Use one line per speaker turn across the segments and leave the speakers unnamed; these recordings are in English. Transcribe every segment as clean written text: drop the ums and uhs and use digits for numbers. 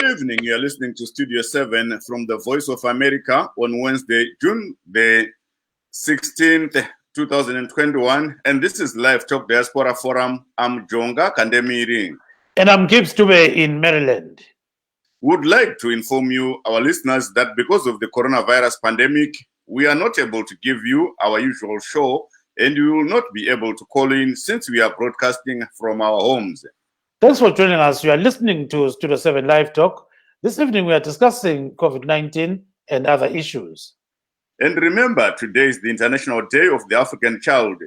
Good evening. You are listening to Studio 7 from the Voice of America on Wednesday, June the 16th, 2021. And this is Livetalk Diaspora Forum. I'm Jonga Kandemiri.
And I'm Gibbs Dube in Maryland.
Would like to inform you, our listeners, that because of the coronavirus pandemic, we are not able to give you our usual show, and you will not be able to call in since we are broadcasting from our homes.
Thanks for joining us. You are listening to Studio 7 Live Talk. This evening we are discussing COVID-19 and other issues.
And remember, today is the International Day of the African Child.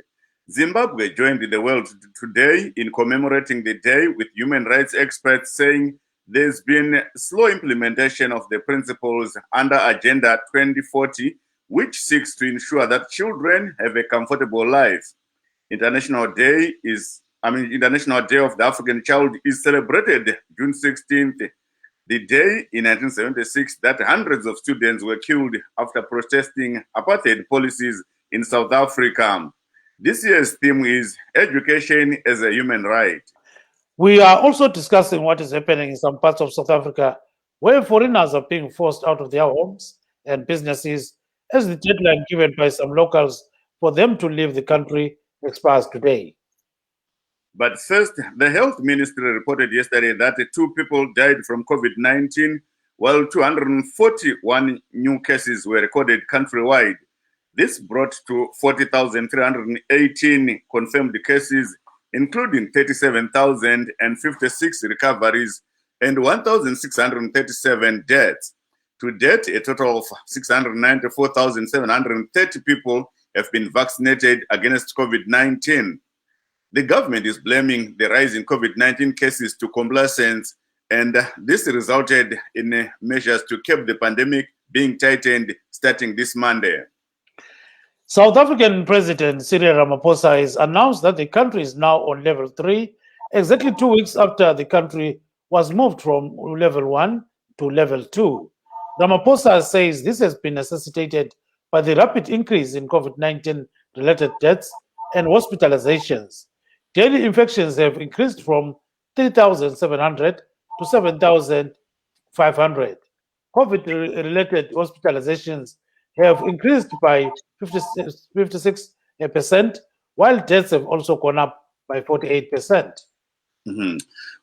Zimbabwe joined the world today in commemorating the day, with human rights experts saying there's been slow implementation of the principles under Agenda 2040, which seeks to ensure that children have a comfortable life. International Day of the African Child is celebrated June 16th, the day in 1976 that hundreds of students were killed after protesting apartheid policies in South Africa. This year's theme is Education as a Human Right.
We are also discussing what is happening in some parts of South Africa where foreigners are being forced out of their homes and businesses as the deadline given by some locals for them to leave the country expires today.
But first, the health ministry reported yesterday that 2 people died from COVID-19, while 241 new cases were recorded countrywide. This brought to 40,318 confirmed cases, including 37,056 recoveries and 1,637 deaths. To date, a total of 694,730 people have been vaccinated against COVID-19. The government is blaming the rise in COVID-19 cases to complacence, and this resulted in measures to keep the pandemic being tightened starting this Monday.
South African President Cyril Ramaphosa has announced that the country is now on level 3, exactly 2 weeks after the country was moved from level 1 to level 2. Ramaphosa says this has been necessitated by the rapid increase in COVID-19 related deaths and hospitalizations. Daily infections have increased from 3,700 to 7,500. COVID-related hospitalizations have increased by 56%, while deaths have also gone up by 48%.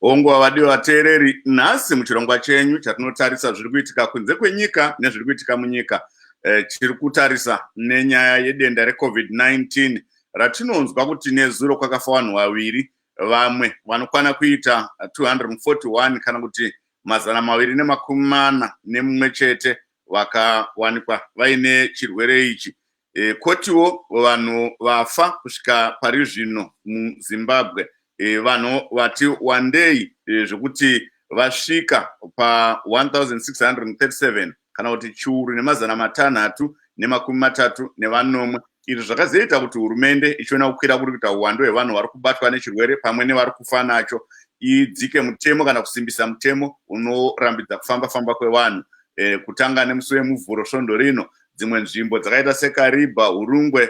Ongwa wadiwa vateereri, nhasi muchirongwa chenyu chatinotarisa zviri kuitika kunze kwenyika nezviri kuitika munyika. Chiri kutarisa nenyaya yedenda reCovid-19 ratinonzwa kuti nezuro kwakafa vanhu vaviri, vamwe vanokwana kuita 241 kana kuti 241 chete vakawanikwa vaine chirwere ichi. Kotiwo vanhu vafa kusvika pari zvino muZimbabwe, vanhu vati wandei zvekuti vasvika pa 1,637 kana kuti 1,634. Izvi zvakazoita kuti hurumende ichiona kukwira kuri kuita uwandu hwevanhu vari kubatwa nechirwere pamwe nevari kufa nacho idzike mutemo kana kusimbisa mutemo unorambidza kufamba kwevanhu. Kutanga nemusi wemuvhuro svondo rino, dzimwe nzvimbo dzakaita seKariba, Urungwe,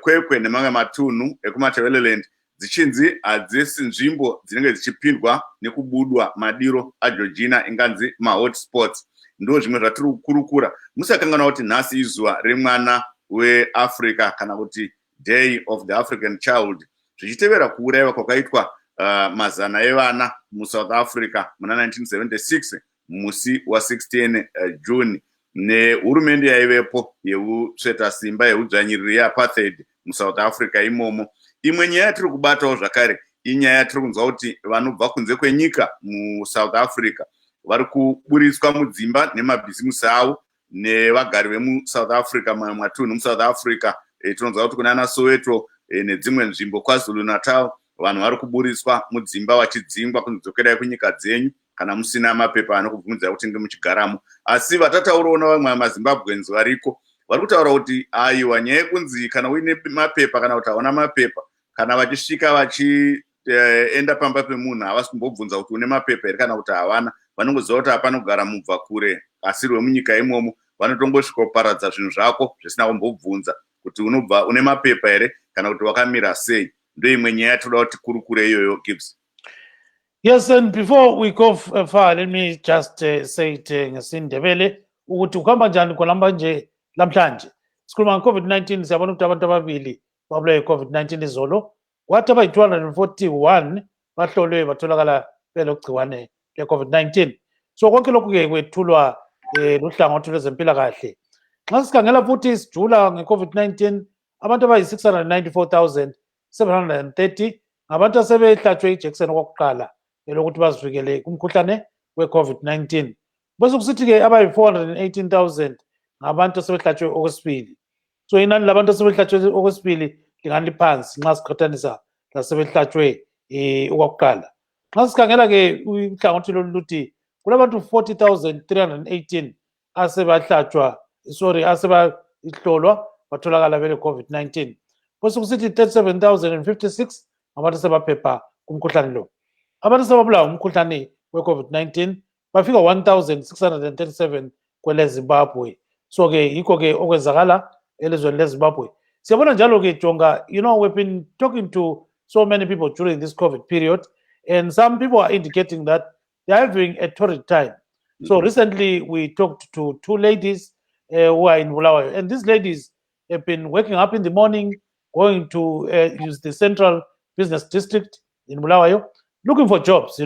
Kwekwe nemamwe matunhu ekuMatabeleland dzichinzi hadzisi nzvimbo dzinenge dzichipindwa nekubudwa madiro aJoργina inganzi mahotspots. Ndo zvimwe zvatiri kukurukura. Musakanganwa kuti nhasi izuva remwana weAfrica kana kuti Day of the African Child, zvichitevera kuurayiwa kwakaitwa mazana evana muSouth Africa muna 1976 musi wa16 June nehurumende yaivepo yeutsveta simba yeudzvanyiriri yeapartheid muSouth Africa imomo. Imwe nyaya yatiri kubatawo zvakare inyaya yatiri kunzwa kuti vanobva kunze kwenyika muSouth Africa vari kuburitswa mudzimba nemabhizimusi avo nevagari vemuSouth Africa matunhu muSouth Africa. Tinonzwa kuti kunana Soweto nedzimwe nzvimbo KwaZulu Natal vanhu vari kuburitswa mudzimba vachidzingwa kunodzokerai kunyika dzenyu kana musina mapepa anokubvunza kuti ngemuchigaramo. Asi vatataurawo navamwe vamaZimbabweans variko vari kutaura kuti aiwa, nyaya yekunzi kana uine mapepa kana kuti hauna mapepa, kana vachisvika vachienda pamba pemunhu havasi kumbobvunza kuti une mapepa here kana kuti havana. Vanongoziva kuti hapana kugara mubva kure asi rwemunyika imomo, vanotongosvika kuparadza zvinhu zvako zvisina kumbobvunza kuti unobva une mapepa here kana kuti wakamira sei. Ndo imwe nyaya toda kuti kurukure iyoyo, Gibbs.
Yes, and before we go far, let me just say it ngesindebele ukuthi ukuhamba njani khonamba nje lamhlanje. Sikhuluma nge-COVID-19 siyabona ukuthi abantu ababili babulawe yi-COVID-19 izolo. Kwathi abayi-241 bahlolwe batholakala belogciwane le-COVID-19. So konke lokhu-ke kwethulwa luhlangothi lwezempilakahle. Nxa sikhangela futhi sijula nge-COVID-19 abantu abayi-694,730 ngabantu asebehlatshwe ijekiseni okokuqala elokuthi bazivikele kumkhuhlane we-COVID-19. Bese kusithi-ke abayi-418,000 ngabantu asebehlatshwe okwesibili. So inani labantu asebehlatshwe okwesibili lingani liphansi nxa siqhathanisa lasebehlatshwe okokuqala. Nxa sikhangela-ke uhlangothi lolu luthi kulabantu 40,318 asebahlolwa batholakala bele-COVID-19. Bese kusithi 37,056 ngabantu asebaphepha kumkhuhlane lo. Abantu asebabulawa umkhuhlane we-COVID-19 bafika 1,637 kwele Zimbabwe. So-ke yikho-ke okwenzakala elizweni leZimbabwe. Siyabona njalo-ke Jonga, we've been talking to so many people during this COVID period, and some people are indicating that they're having a torrid time. So recently we talked to two ladies who are in Bulawayo, and these ladies have been waking up in the morning, going to use the central business district in Bulawayo, looking for jobs,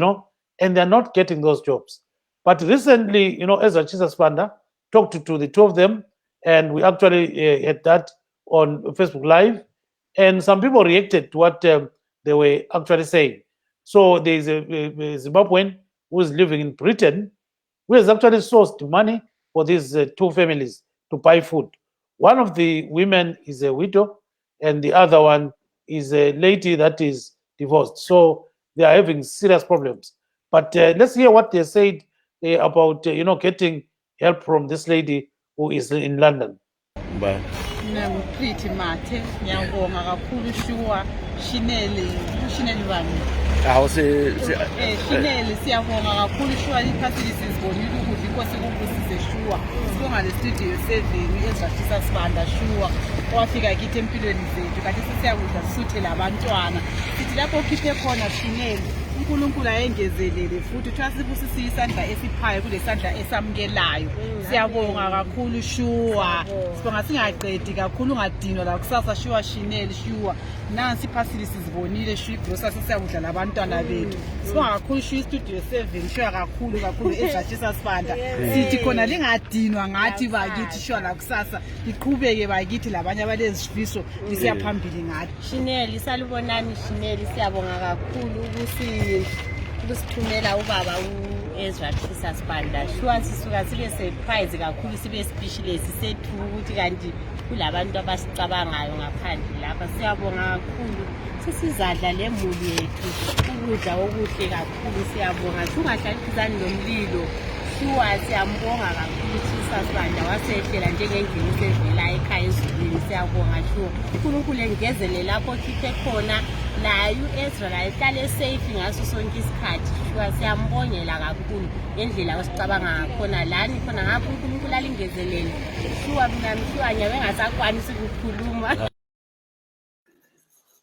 and they're not getting those jobs. But recently, Ezra Chisaswanda talked to the two of them, and we actually had that on Facebook Live, and some people reacted to what they were actually saying. So there's a Zimbabwean who is living in Britain, who has actually sourced money for these two families to buy food. One of the women is a widow, and the other one is a lady that is divorced. So they are having serious problems. But let's hear what they said about getting help from this lady who is in London.
Bye.
Shineli siyabonga kakhulu shuwa i-facilities bonile ukudla inkosi kubusise shuwa sibonga le-studio 7 ezwathisa sibanda shuwa owafika kithi empilweni zethu kanti sisiyakudla sisuthe labantwana sithi lapho okhiphe khona Shineli uNkulunkulu ayengezelele futhi uthiwa sibusise isandla esiphayo kule sandla esamukelayo. Siyabonga kakhulu shuwa sibonga singaqedi kakhulu ungadinwa la kusasa shuwa Shineli shuwa nansi i-facilities zibonile shuwa igrosa sisiyakudla labantwana bethu. Sibonga kakhulu shuwa i-studio 7 shuwa kakhulu ezatshisa sibanda sithi khona lingadinwa ngathi bakithi shuwa la kusasa liqhubeke bakithi labanye abalezifiso lisiyaphambili ngathi.
Shineli salibonani Shineli siyabonga kakhulu ukusithumela ubaba Ezra Sibanda. Shuwa sisuka sibe surprise kakhulu sibe speechless sethu ukuthi kanti kulabantu abasicabangayo ngaphandle lapha. Siyabonga kakhulu sisizadla lemuli yethu ukudla okuhle kakhulu siyabonga ungahlalisani nomlilo. Shuwa siyambonga kakhulu Sibanda wasehlela njengendlela esevela ekhaya ezulwini. Siyabonga shuwa uNkulunkulu engezele lapho khiphe khona nayo Ezra la ihlale safe ngaso sonke isikhathi. Shuwa siyambongela kakhulu ngendlela osicabanga ngakhona lani khona ngapho uNkulunkulu alingezelele. Shuwa mina mshuwa nyawe ngasakwanisi ukukhuluma.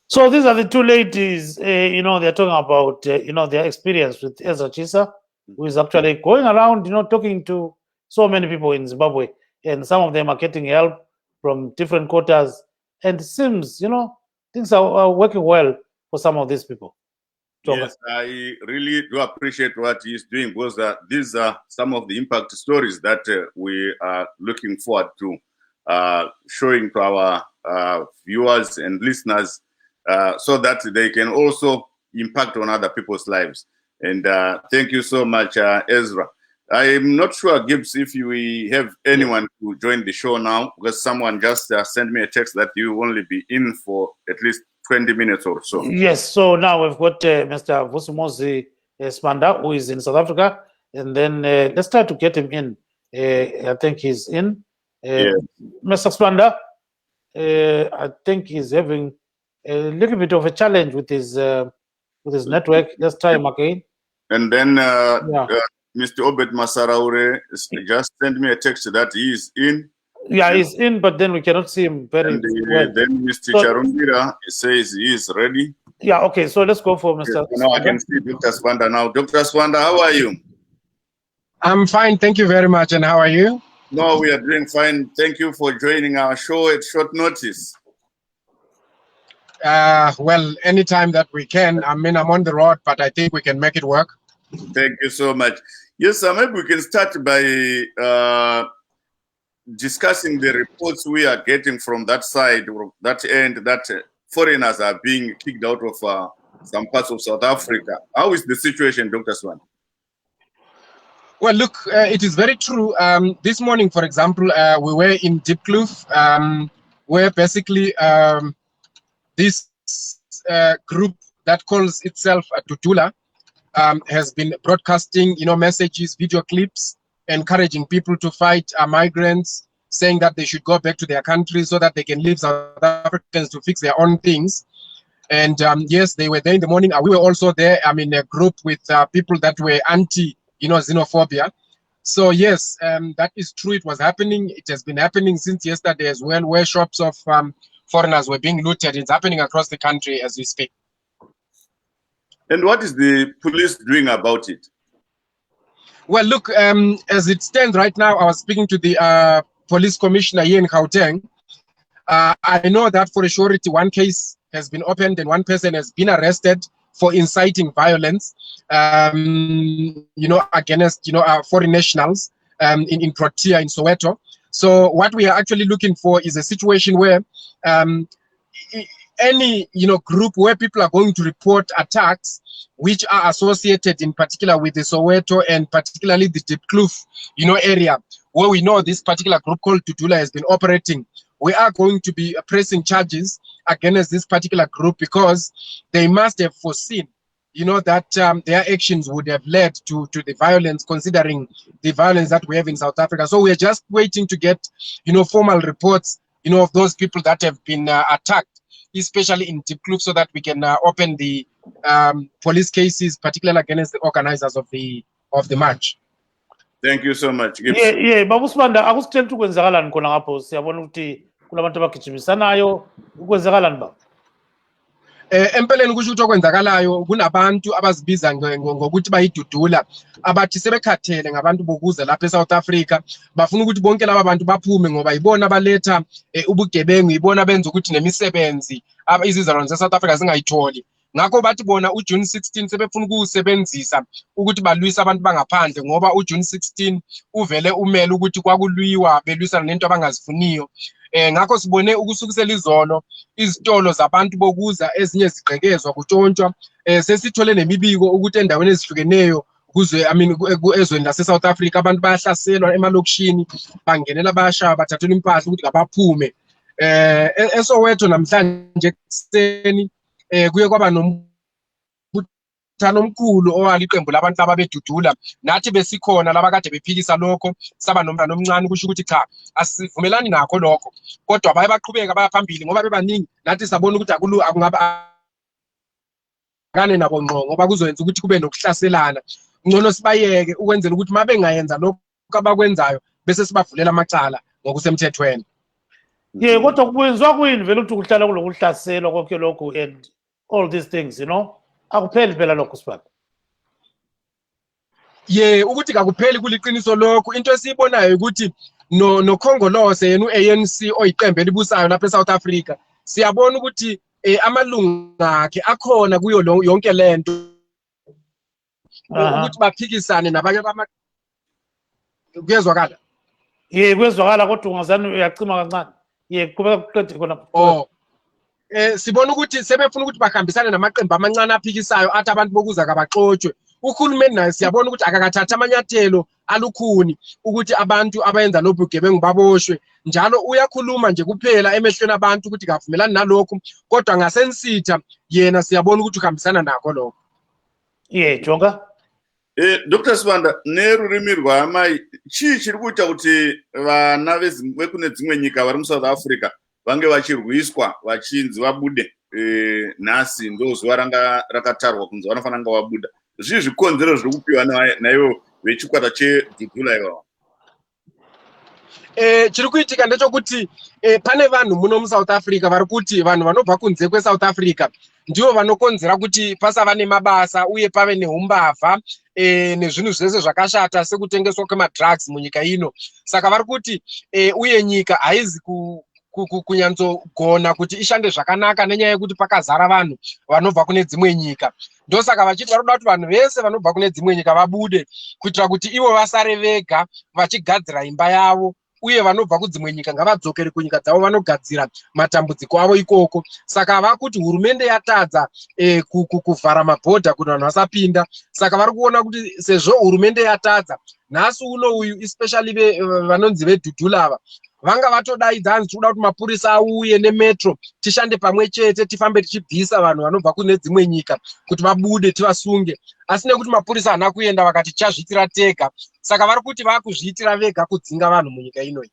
So these are the two ladies, they're talking about, their experience with Ezra Chisa, who is actually going around, talking to so many people in Zimbabwe, and some of them are getting help from different quarters, and it seems, things are working well for some of these people.
Yes, I really do appreciate what he's doing, because these are some of the impact stories that we are looking forward to showing to our viewers and listeners, so that they can also impact on other people's lives. And thank you so much, Ezra. I'm not sure, Gibbs, if we have anyone to join the show now, because someone just sent me a text that you will only be in for at least 20 minutes or so.
Yes, so now we've got Mr. Vusumozi Spanda, who is in South Africa, and then let's try to get him in. I think he's in. Mr. Spanda, I think he's having a little bit of a challenge with his network. Let's try him again.
And then Mr. Obed Masaraure just sent me a text that he is in.
Yeah, he's in, but then we cannot see him very well.
Then Mr. Charumbira says he is ready.
Yeah, okay, so let's go for Mr.
Yes, now I can see Dr. Spanda now. Dr. Spanda, how are you?
I'm fine, thank you very much. And how are you?
No, we are doing fine. Thank you for joining our show at short notice.
Well, anytime that we can. I mean, I'm on the road, but I think we can make it work.
Thank you so much. Yes, sir, maybe we can start by discussing the reports we are getting from that side, or that end, that foreigners are being kicked out of some parts of South Africa. How is the situation, Dr. Swan?
Well, look, it is very true. This morning, for example, we were in Diepkloof, where basically this group that calls itself Tutula has been broadcasting, messages, video clips, encouraging people to fight migrants, saying that they should go back to their countries so that they can leave South Africans to fix their own things. And yes, they were there in the morning. We were also there. I mean, a group with people that were anti, xenophobia. So yes, that is true. It was happening. It has been happening since yesterday as well, where shops of foreigners were being looted. It's happening across the country as we speak.
And what is the police doing about it?
Well, look, as it stands right now, I was speaking to the police commissioner here in Gauteng. I know that for a surety, one case has been opened and one person has been arrested for inciting violence, against, foreign nationals in Protea, in Soweto. So what we are actually looking for is a situation where any, group where people are going to report attacks which are associated in particular with the Soweto and particularly the Diepkloof, area where we know this particular group called Tutula has been operating. We are going to be pressing charges against this particular group because they must have foreseen, that their actions would have led to the violence, considering the violence that we have in South Africa. So we're just waiting to get, formal reports, of those people that have been attacked, especially in Diepkloof, so that we can open the police cases, particularly against the organizers of the march.
Thank you so much.
Yeah, Babu Spanda, akusitshela ukuthi kwenzakalani khona ngapho siyabona ukuthi kulabantu abagijimisanayo kwenzakalani ba?
Empeleni kusho ukuthi okwenzakalayo kunabantu abazibiza ngokuthi bayidudula abathi sebekhathele ngabantu bokuza lapha eSouth Africa, bafuna ukuthi bonke laba bantu baphume ngoba ibona baletha ubugebengu, ibona benza ukuthi nemisebenzi izizalwane zeSouth Africa zingayitholi. Ngakho bathi bona uJune 16 sebefuna ukuwusebenzisa ukuthi balwisa abantu bangaphandle ngoba uJune 16 uvele umele ukuthi kwakulwiwa belwisana nento abangazifuniyo. Ngakho sibone ukusukisela izolo izitolo zabantu bokuza ezinye zigqekezwa kutshontshwa, sesithole nemibiko ukuthi endaweni ezihlukeneyo ezweni laseSouth Africa abantu bayahlaselwa emalokishini, bangenela bayashaya, bathathelwa impahla ukuthi ngabaphume. Esoweto namhlanje ekuseni kuye kwaba nombuthano omkhulu owaliqembu labantu ababedudula, nathi besikhona laba kade bephikisa lokho, saba nomntana omncane kusho ukuthi cha asivumelani nakho lokho, kodwa baye baqhubeka baya phambili ngoba bebaningi, nathi sabona ukuthi akungaba kane nabo ngqo ngoba kuzoyenza ukuthi kube nokuhlaselana. Ngcono sibayeke ukwenzela ukuthi mabengayenza lokho abakwenzayo bese sibavulela amacala ngokusemthethweni.
Yeah, kodwa kwenziwa kuyini vele ukuthi kuhlala kulokuhlaselwa konke lokho and all these things, akupheli phela lokho Spanda.
Yeah, ukuthi kakupheli kuliqiniso lokho. Into esiyibonayo ukuthi nokhongolose yena uANC oyiqembu elibusayo lapha eSouth Africa, siyabona ukuthi amalunga akhe akhona kuyo yonke lento ukuthi baphikisane nabanye kuyezwakala.
Yeah, kuyezwakala kodwa ungazani uyacima kancane. Yeah, kubeka kuqede khona.
Sibona ukuthi sebefuna ukuthi bahambisane namaqembu amancane aphikisayo athi abantu bokuza kabaxotshwe. Uhulumeni naye siyabona ukuthi akakathatha amanyathelo alukhuni ukuthi abantu abayenza lobu bugebengu baboshwe. Njalo uyakhuluma nje kuphela emehlweni abantu ukuthi kavumelani nalokho, kodwa ngasensitha yena siyabona ukuthi uhambisana nakho lokho.
Yeah, Jonga.
Dr. Spanda, nerurimi rwamai chii chiri kuita kuti vana vekune dzimwe nyika vari muSouth Africa vange vachirwiswa vachinzi vabude nhasi ndo zuva ranga rakatarwa kunzi vanofanira kunge vabuda? Zvii zvikonzero zviri kupiwa naivo vechikwata cheDudula ivava?
Chiri kuitika ndechokuti pane vanhu muno muSouth Africa vari kuti vanhu vanobva kunze kweSouth Africa ndivo vanokonzera kuti pasava nemabasa uye pave neumbavha nezvinhu zvese zvakashata sekutengeswa kwemadrugs munyika ino. Saka vari kuti uye nyika haizi kunyanzogona kuti ishande zvakanaka nenyaya yekuti pakazara vanhu vanobva kune dzimwe nyika. Ndosaka vachiti vari kuda kuti vanhu vese vanobva kune dzimwe nyika vabude kuitira kuti ivo vasare vega vachigadzira imba yavo, uye vanobva kudzimwe nyika ngavadzokere kunyika dzavo vanogadzira matambudziko avo ikoko. Saka vakuti hurumende yatadza kuvhara mabhodha kuti vanhu vasapinda. Saka vari kuona kuti sezvo hurumende yatadza, nhasi uno uyu especially vanonzi vedhudhula ava vanga vatodaidza hanzi tinoda kuti mapurisa auye nemetro tishande pamwe chete tifambe tichibvisa vanhu vanobva kune dzimwe nyika kuti vabude tivasunge, asi nekuti mapurisa hana kuenda vakati chazviitira tega. Saka vari kuti vakuzviitira vega kudzinga vanhu munyika inoyi.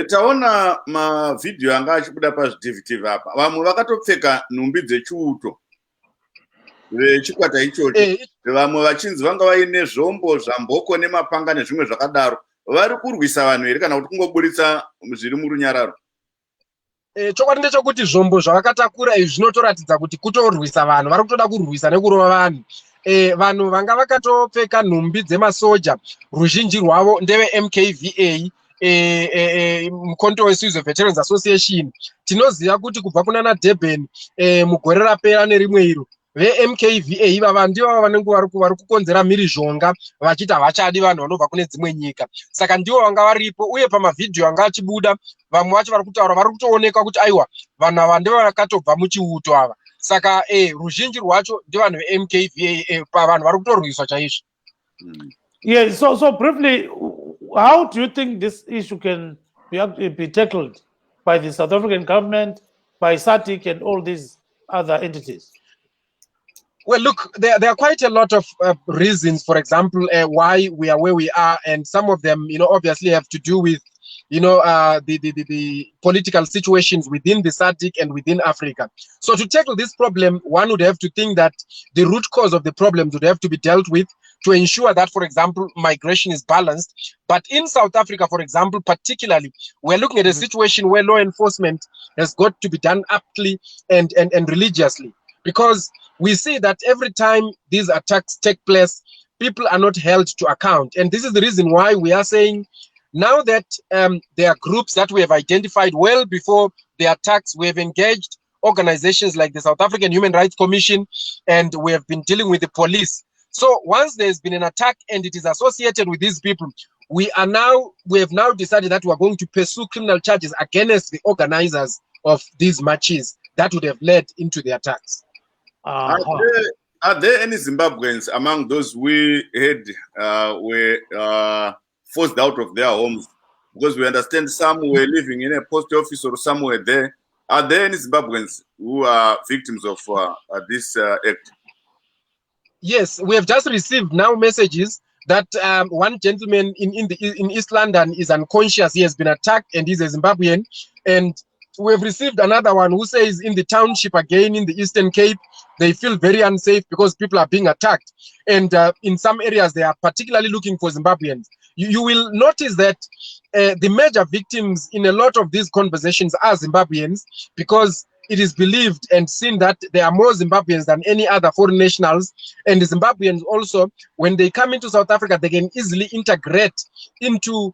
Taona mavhidhiyo anga achibuda pazvidhivhiti apa, vamwe vakatopfeka nhumbi dzechiuto vechikwata ichocho, vamwe vachinzi vanga vaine zvombo zvamboko nemapanga nezvimwe zvakadaro. Vari kurwisa vanhu here kana kuti kungoburitsa zviri murunyararo?
Chokwadi ndechekuti zvombo zvavakatakura izvi zvinotoratidza kuti kutorwisa vanhu, vari kutoda kurwisa nekurova vanhu. Vanhu vanga vakatopfeka nhumbi dzemasoja, ruzhinji rwavo ndeve MKVA, mukonto weSwiss Veterans Association. Tinoziva kuti kubva kunana Durban mugore rapera nerimwe iro, veMKVA ivava ndivo vanenge vari kukonzera mhirizhonga vachiti havachadi vanhu vanobva kune dzimwe nyika. Saka ndivo vanga varipo, uye pamavhidhiyo anga achibuda vamwe vacho vari kutaura, vari kutoonekwa kuti aiwa vanhu ava ndivo vakatobva muchiuto ava. Saka ruzhinji rwacho ndivanhu veMKVA, pavanhu vari kutorwiswa chaizvo.
Yeah, so briefly, how do you think this issue can be tackled by the South African government, by SADC and all these other entities?
Well, look, there are quite a lot of reasons, for example, why we are where we are, and some of them, obviously have to do with, the political situations within the SADC and within Africa. So to tackle this problem, one would have to think that the root cause of the problems would have to be dealt with to ensure that, for example, migration is balanced. But in South Africa, for example, particularly, we're looking at a situation where law enforcement has got to be done aptly and religiously, because we see that every time these attacks take place, people are not held to account. And this is the reason why we are saying now that there are groups that we have identified well before the attacks. We have engaged organizations like the South African Human Rights Commission, and we have been dealing with the police. So once there's been an attack and it is associated with these people, we have now decided that we are going to pursue criminal charges against the organizers of these marches that would have led into the attacks.
Are there any Zimbabweans among those we had were forced out of their homes? Because we understand some were living in a post office or somewhere there. Are there any Zimbabweans who are victims of this act?
Yes, we have just received now messages that one gentleman in East London is unconscious. He has been attacked and he's a Zimbabwean. And we have received another one who says in the township again in the Eastern Cape, they feel very unsafe because people are being attacked. And in some areas, they are particularly looking for Zimbabweans. You will notice that the major victims in a lot of these conversations are Zimbabweans, because it is believed and seen that there are more Zimbabweans than any other foreign nationals. And the Zimbabweans also, when they come into South Africa, they can easily integrate into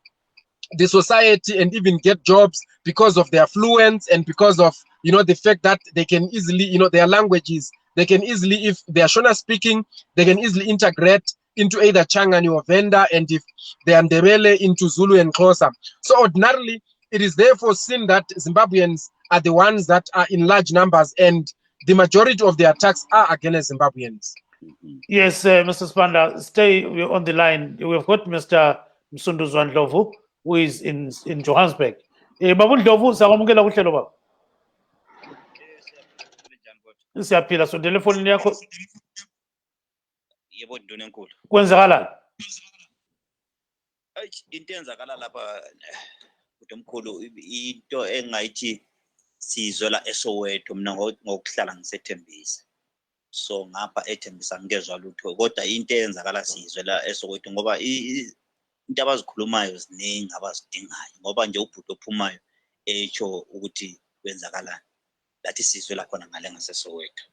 the society and even get jobs because of their affluence and because of, the fact that they can easily, their languages, they can easily, if they are Shona speaking, they can easily integrate into either Changani or Venda, and if they are Ndebele, into Zulu and Xhosa. So ordinarily, it is therefore seen that Zimbabweans are the ones that are in large numbers, and the majority of the attacks are against Zimbabweans.
Yes, Mr. Spanda, stay on the line. We've got Mr. Msunduzwan Ndlovu, who is in Johannesburg. Babu Ndlovu, salamukela kuhlelo baba. Siyaphila, so telefoni yakho.
Yebo Ndonenkulu.
Kwenzakalani?
Into enzakala lapha uDomkhulu, into engayithi sizwela eSoweto, mina ngokuhlala ngisethembisa. So ngapha ethembisa ngezwe lutho, kodwa into eyenzakala sizwela eSoweto ngoba into abazikhulumayo ziningi abazidingayo, ngoba nje ubhuti ophumayo echo ukuthi kwenzakalani. Lathi sizwela khona ngale ngaseSoweto.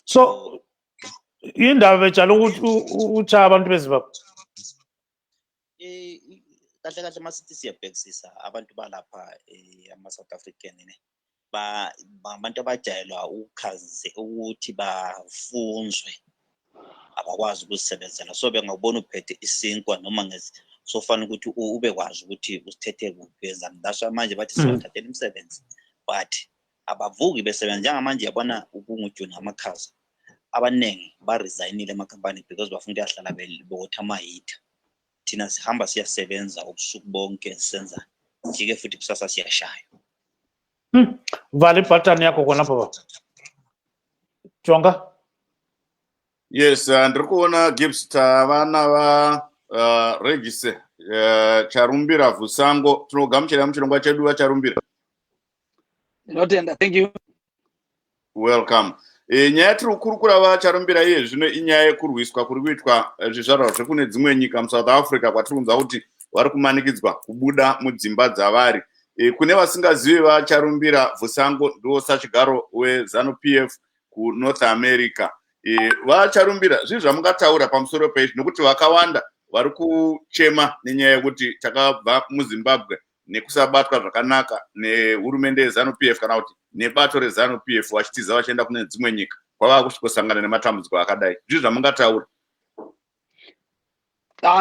So indaba njalo ukuthi ucha abantu beZimbabwe.
Kahle kahle masithi siyabhekisisa abantu balapha ama-South African ne abantu abajayelwa ukukhaze ukuthi bafunzwe abakwazi ukuzisebenzela so bengabona uphethe isinkwa noma sofana ukuthi ube kwazi ukuthi usithethe kuphi ndasho manje bathi sibathathela umsebenzi but abavuki besebenza njengamanje yabona ubungujuna amakhaza abaningi ba resignile emakhampani because bafuna ukuyahlala bebotha amahitha thina sihamba siyasebenza ubusuku bonke senza jike futhi kusasa siyashaya
vale pattern yakho khona baba Jonga.
Yes, ndiri kuona Gibbs vana va Regise charumbira Vusango tinogamuchira muchirongwa chedu vacharumbira.
Ndinotenda, thank you.
Welcome. Nyaya tiri kukurukura vacharumbira iye zvino inyaya yekurwiswa kuri kuitwa zvizvarwa zvekune dzimwe nyika muSouth Africa kwatiri kunzwa kuti vari kumanikidzwa kubuda mudzimba dzavari. Kune vasingazivi vacharumbira Vusango ndiwo sachigaro weZanu-PF kuNorth America. Vacharumbira zvinhu zvamungataura pamusoro peizvi nokuti vakawanda vari kuchema nenyaya yekuti takabva muZimbabwe nekusabatwa zvakanaka nehurumende yeZanu-PF kana kuti nebato reZanu-PF vachitiza vachienda kune dzimwe nyika kwava kusvikosangana nematambudziko akadai. Zvinhu zvamungataura.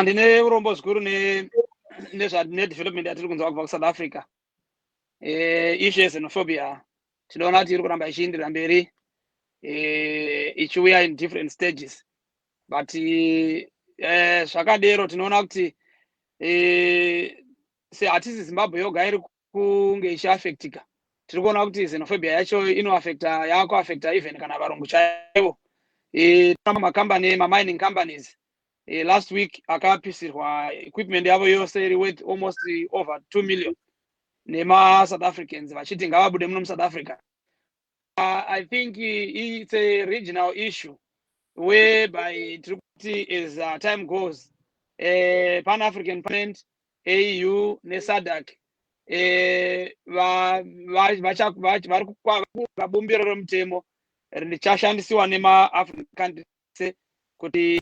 Ndine urombo zvikuru nedevelopment yatiri kunzwa kubva kuSouth Africa. Issue xenophobia tinoona kuti iri kuramba ichienderera mberi ichiuya in different stages but zvakadero tinoona kuti hatisi Zimbabwe yoga iri kunge ichiaffectika. Tiri kuona kuti xenophobia yacho yakuaffecta even kana varungu chaivo. Makambani mining companies last week akapisirwa equipment yavo yose iri worth almost over 2 million nema-South Africans vachiti ngavabude muno muSouth Africa. I think it's a regional issue whereby as time goes, Pan-African Parliament, AU, SADC, vabumbiro remutemo richashandisiwa nema-African countries kuti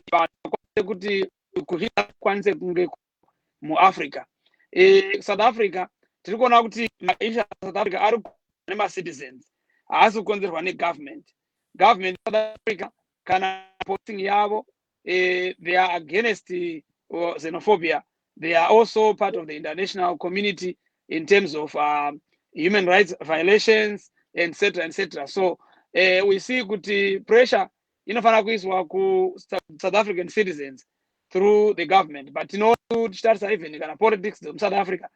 kukwanise kunge muAfrica. South Africa tiri kuona kuti maisha South Africa ari nema-citizens haasi kukonzerwa negovernment South Africa kana posting yavo they are against xenophobia. They are also part of the international community in terms of human rights violations, etc. So we see kuti pressure inofana kuiswa ku South African citizens through the government, but tichitarisa even kana politics South Africa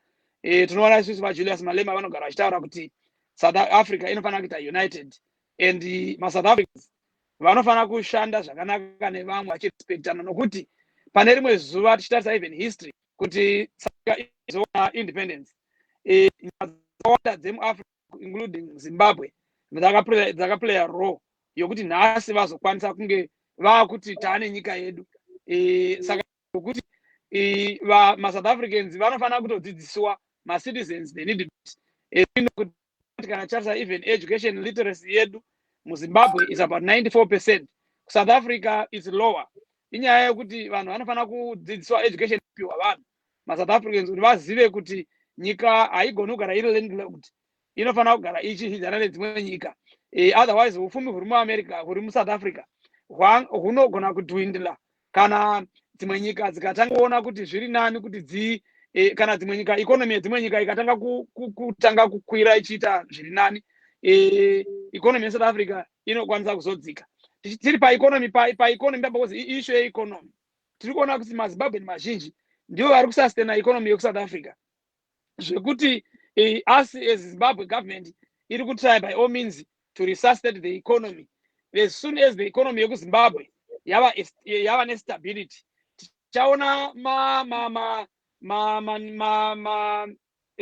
tinoona isusu vaJulius Malema vanogara vachitaura kuti South Africa inofana kuita united and maSouth Africans vanofana kushanda zvakanaka nevamwe vachirespectana nokuti pane rimwe zuva tichitarisa even history kuti izoona independence dzakawanda dzemuAfrica including Zimbabwe dzakaplaya role yokuti nhasi vazokwanisa kunge vakuti taane nyika yedu. Saka kuti maSouth Africans vanofana kutodzidziswa ma-citizens they need it. Kana tarisa even education literacy yedu muZimbabwe is about 94%. South Africa is lower. Inyaya yekuti vanhu vanofana kudzidziswa education piwa vanhu maSouth Africans kuti vazive kuti nyika haigoni kugara iri landlocked, inofana kugara ichihidzana nedzimwe nyika. Otherwise ufumi huri muAmerica huri muSouth Africa hunogona kudhwindla kana dzimwe nyika dzikatanga kuona kuti zviri nani kuti kana dzimwe nyika economy yedzimwe nyika ikatanga kutanga kukwira ichiita zviri nani, economy yeSouth Africa inokwanisa kuzodzika. Tiri paeconomy because issue yeeconomy tiri kuona kuti maZimbabwe mazhinji ndivo vari kusustain economy yekuSouth Africa, zvekuti us as Zimbabwe government iri kutry by all means to resuscitate the economy. As soon as the economy yekuZimbabwe yava nestability, tichaona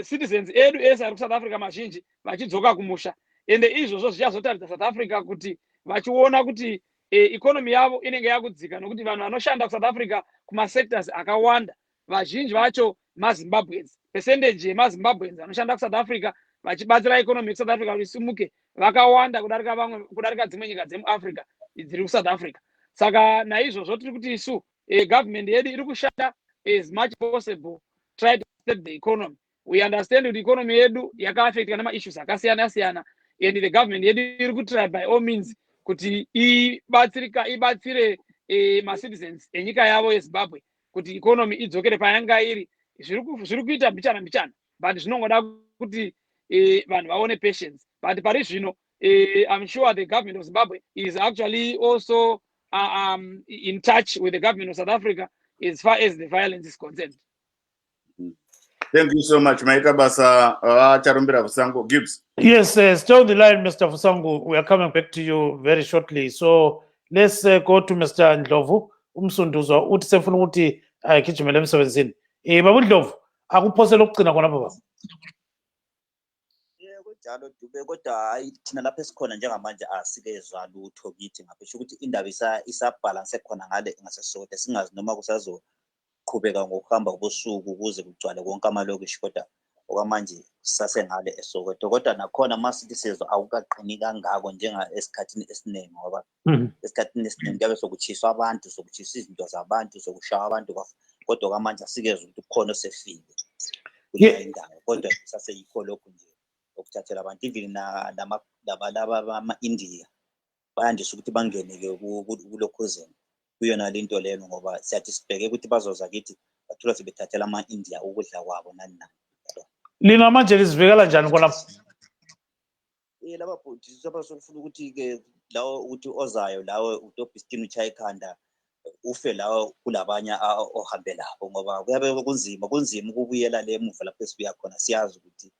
citizens edu ese ari kuSouth Africa mazhinji vachidzoka kumusha, ende izvozvo zvichazotaridza South Africa kuti vachiona kuti economy yavo inenge yakudzika nokuti vanhu vanoshanda kuSouth Africa kumasectors akawanda vazhinji vacho maZimbabweans. Percentage yemaZimbabweans vanoshanda kuSouth Africa vachibatsira economy yeSouth Africa kuti isimuke vakawanda kudarika dzimwe nyika dzemuAfrica. dziri kuSouth Africa. Saka naizvozvo tiri kuti isu government yedu iri kushanda as much possible try to stabilize the economy. We understand the economy yedu yakaafectwa nama issues akasiyana siyana, and the government yedu iri kutry by all means kuti ibatsire ma citizens enyika yavo yeZimbabwe kuti economy idzokere payanga iri. Zviri kuita mbichana but zvinongoda kuti vanhu vaone patience. But pari zvino I'm sure the government of Zimbabwe is actually also in touch with the government of South Africa as far as the violence is concerned.
Thank you so much, Maita Basa. Charumbira Fusango. Gibbs.
Yes, stay on the line, Mr. Fusango. We are coming back to you very shortly. So let's go to Mr. Ndlovu. Umsunduzwa uthi sefuna ukuthi agijimele emsebenzini. Baba Ndlovu, akuphosela ukugcina khona baba.
Kunjalo Dube, kodwa hayi thina lapha esikhona njengamanje asikezwa lutho kithi ngapha ukuthi indaba isa-balance khona ngale ngaseSoweto, singazi noma kusazoqhubeka ngokuhamba kobusuku ukuze kugcwale konke amalokishi, kodwa okwamanje sasengale eSoweto. Kodwa nakhona ama-citizens awukaqini kangako esikhathini esiningi, ngoba esikhathini esiningi kuyabe sokuchiswa abantu, sokuchiswa izinto zabantu, sokushaya abantu, kodwa okwamanje asikezwa ukuthi kukhona osefile kuleyo indawo, kodwa saseyikho lokhu nje okuthathela abantu. Even laba ama-India bayandisa ukuthi bangene-ke kulokhuzeni kuyona lento leyo, ngoba siyathi sibheke ukuthi bazoza kithi bathola sebethathela ama-India ukudla kwabo nani.
Lina manje lizivikela njani khonapho?
Laba bhuti abasofuna ukuthi-ke lawo ukuthi ozayo lawo utobhistini uchaye ikhanda ufe lawo kulabanye ohambe labo, ngoba kuyabe kunzima ukubuyela le emuva lapho esibuya khona. Siyazi ukuthi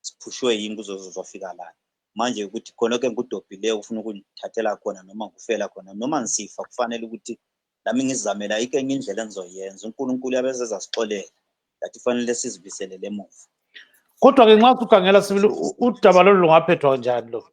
siphushwe yini kuzozofika la manje, ukuthi khona-ke ngudobhileyo ufuna ukuthathela khona noma ngufela khona noma ngisifa, kufanele ukuthi nami ngizizamela ayikho enye indlela engizoyenza. uNkulunkulu yabeze zasixolela that kufanele sizibisele le muva.
Kodwa-ke nxa ukhangela sibili udaba lolu lungaphethwa kanjani lo?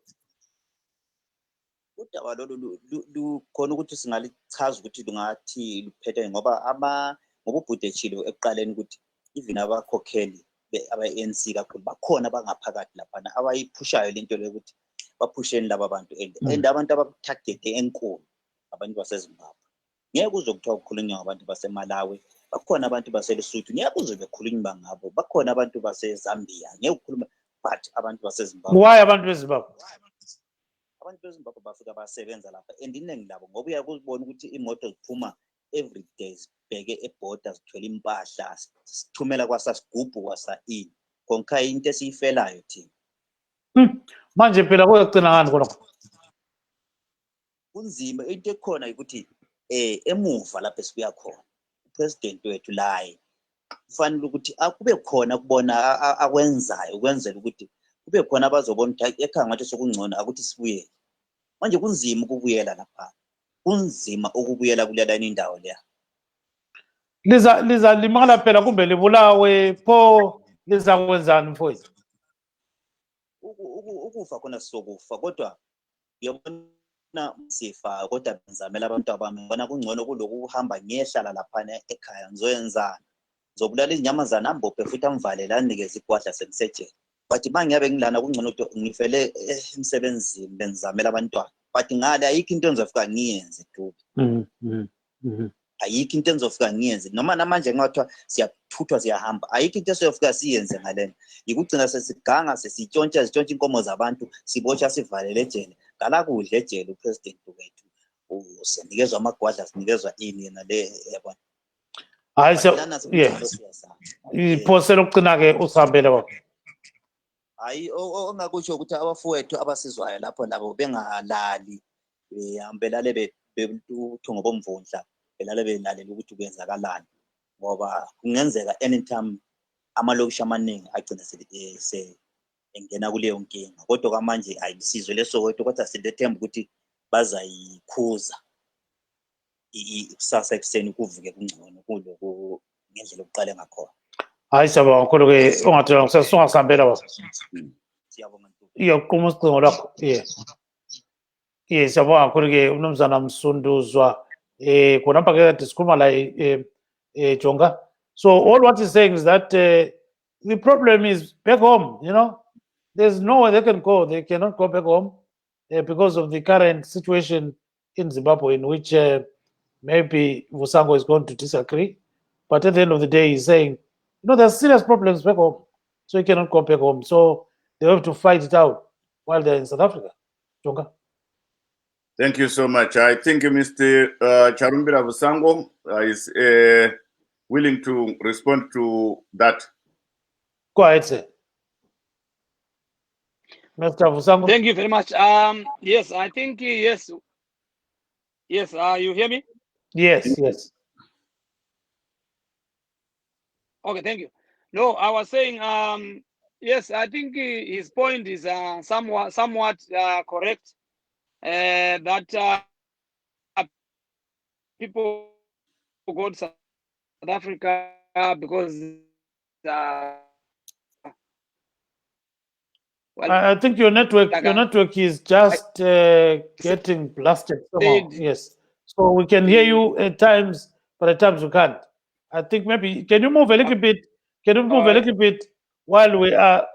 Udaba lolu lukhona ukuthi singalichaza ukuthi lungathi luphethwe ngoba ubhuti echilo ekuqaleni ukuthi even abakhokheli aba-ANC kakhulu bakhona bangaphakathi laphana abayiphushayo lento leyo ukuthi baphusheni laba bantu and abantu abatargete enkulu abantu baseZimbabwe. Ngeke kuze kuthiwa kukhulunywa ngabantu baseMalawi, bakhona abantu baseLesotho, ngeke kuze bekhulunywa ngabo, bakhona abantu baseZambia, ngeke kukhulunywa, but abantu baseZimbabwe.
Why abantu beZimbabwe?
Abantu beZimbabwe bafika basebenza lapha and iningi labo ngoba uyakuzibona ukuthi imoto ziphuma every day sibheke eborder sithwele impahla sithumela kwasasigubhu kwasa-ini konke into esiyifelayo thina.
Manje phela kuyagcina ngani khona?
Kunzima into ekhona ukuthi emuva lapho esibuya khona upresident wethu laye kufanele ukuthi akube khona kubona akwenzayo ukwenzela ukuthi kube khona abazobona ukuthi ekhaya ngathi sokungcono akuthi sibuye. Manje kunzima ukubuyela lapha, kunzima ukubuyela kulela indawo leya.
Liza limala phela kumbe libulawe pho liza kwenzani mfowethu?
Ukufa khona sizokufa, kodwa uyabona sifa, kodwa benzamela abantu abami bona kungcono kuloku kuhamba ngiyehlala laphana ekhaya ngizoyenzana, ngizobulala izinyamazana ambophe futhi amvalele anikeze igwadla sengisejele. But mangiyabe ngilana kungcono ukuthi ngifele emsebenzini benzamela abantwana, but ngale ayikho into engizofika ngiyenze Dube. Ayikho into engizofika ngiyenze noma namanje ngathiwa siyathuthwa siyahamba, ayikho into esiyofika siyenze ngalena. Yikugcina sesiganga sesitshontsha inkomo zabantu, sibotsha sivalele ejele, ngala kudla ejele upresident wethu sinikezwa amagwadla sinikezwa ini nale yabona.
Hayi iphosela ukugcina-ke usihambele baba.
Hayi ongakusho ukuthi abafowethu abasizwayo lapho labo bengalali behambelale bebuthungo bomvundla belale belalela ukuthi kwenzakalani, ngoba kungenzeka anytime amalokishi amaningi agcina engena kuleyo nkinga. Kodwa kwamanje ayisizwe leSoweto, kodwa silethemba ukuthi bazayikhuza ikusasa ekuseni kuvuke kungcono kulo ngendlela okuqale ngakhona.
Hayi siyabonga kakhulu-ke ungathela ungasihambela baba.
Siyabonga Dube.
Iyaqhuma ucingo lakho. Siyabonga kakhulu-ke umnumzana Msunduzwa khonapha-ke kade sikhuluma la Jonga. So all what he's saying is that the problem is back home, there's nowhere they can go. They cannot go back home because of the current situation in Zimbabwe in which maybe Vusango is going to disagree. But at the end of the day, he's saying, there's serious problems back home, so he cannot go back home. So they have to fight it out while they're in South Africa. Jonga.
Thank you so much. I think Mr. Charumbira Vusango is willing to respond to that.
Go ahead, sir. Mr. Vusango.
Thank you very much. Yes, I think yes. Yes, you hear me?
Yes.
Okay, thank you. No, I was saying yes, I think his point is somewhat correct. That people go to South Africa because well,
I think your network is just getting blasted somehow. Yes. So we can hear you at times, but at times we can't. I think maybe can you move a little bit? Can you move a little bit while we're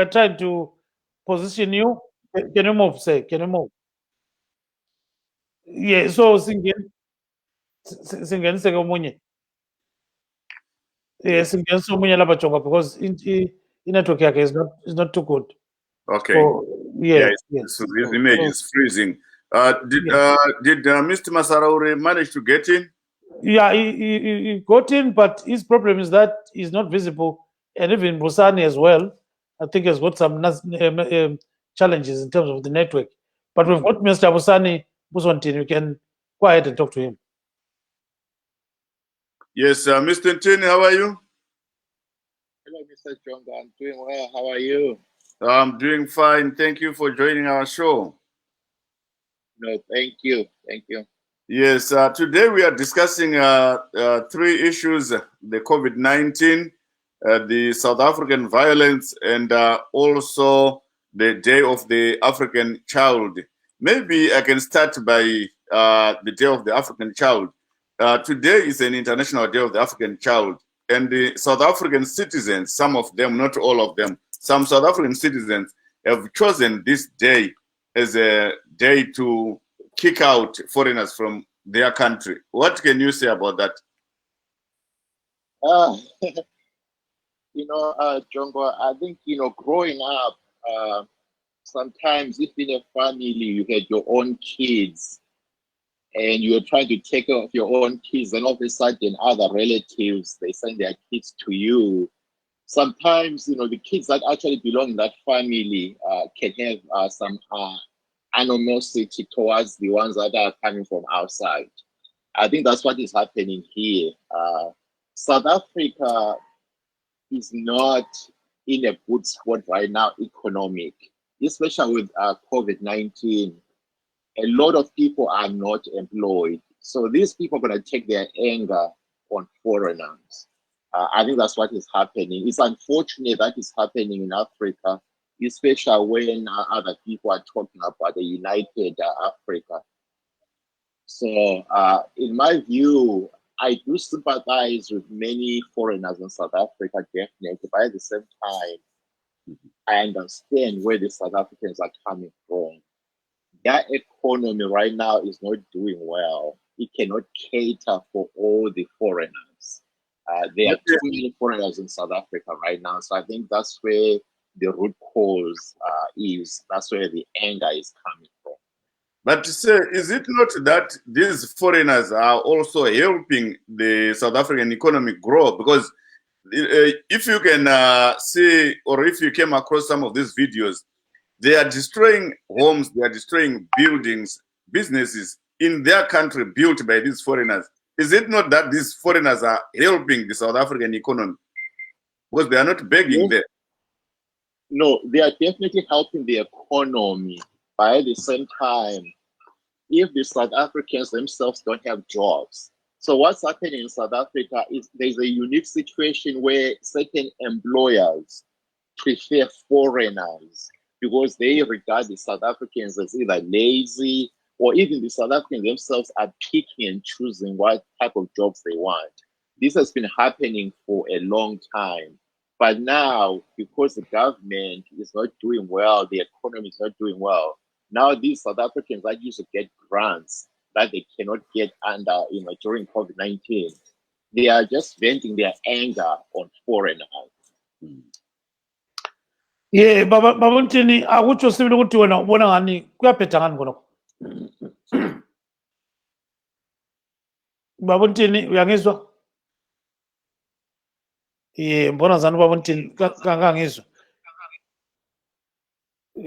trying to position you? Can you move? Say, can you move? Yeah. So singen sekomunye. Yeah, singen somunye lapha Jonga because in network yake is not too good.
Okay.
So, yes.
His image is freezing. Did Mr. Masaraure manage to get in?
Yeah, he got in, but his problem is that he's not visible, and even Busani as well. I think has got some challenges in terms of the network. But we've got Mr. Busani Buswantin. You can go ahead and talk to him.
Yes, Mr. Ntini, how are you?
Hello, Mr. Jonga. I'm doing well. How are you?
I'm doing fine. Thank you for joining our show.
No, thank you. Thank you.
Yes, today we are discussing 3 issues: the COVID-19, the South African violence, and also the Day of the African Child. Maybe I can start by the Day of the African Child. Today is an International Day of the African Child, and the South African citizens, some of them, not all of them, some South African citizens have chosen this day as a day to kick out foreigners from their country. What can you say about that?
Jongo, I think, growing up, sometimes if in a family you had your own kids and you're trying to take care of your own kids, and all of a sudden other relatives, they send their kids to you. Sometimes, the kids that actually belong in that family can have some animosity towards the ones that are coming from outside. I think that's what is happening here. South Africa is not in a good spot right now, economic, especially with COVID-19. A lot of people are not employed. So these people are going to take their anger on foreigners. I think that's what is happening. It's unfortunate that is happening in Africa, especially when other people are talking about the united Africa. So in my view, I do sympathize with many foreigners in South Africa, definitely, but at the same time, I understand where the South Africans are coming from. Their economy right now is not doing well. It cannot cater for all the foreigners. There are too many foreigners in South Africa right now. So I think that's where the root cause is. That's where the anger is coming from.
But sir, is it not that these foreigners are also helping the South African economy grow? Because if you can see, or if you came across some of these videos, they are destroying homes, they are destroying buildings, businesses in their country built by these foreigners. Is it not that these foreigners are helping the South African economy? Because they are not begging there.
No, they are definitely helping the economy. But at the same time, if the South Africans themselves don't have jobs. So what's happening in South Africa is there's a unique situation where certain employers prefer foreigners because they regard the South Africans as either lazy, or even the South Africans themselves are picking and choosing what type of jobs they want. This has been happening for a long time. But now, because the government is not doing well, the economy is not doing well, Now these South Africans that used to get grants that they cannot get under, during COVID-19, they are just venting their anger on foreigners.
Yeah, babuntini akutsho sibili ukuthi wena ubona ngani kuyaphetha ngani khonokho. Babuntini uyangizwa? Mbona zani babuntini kangangizwa.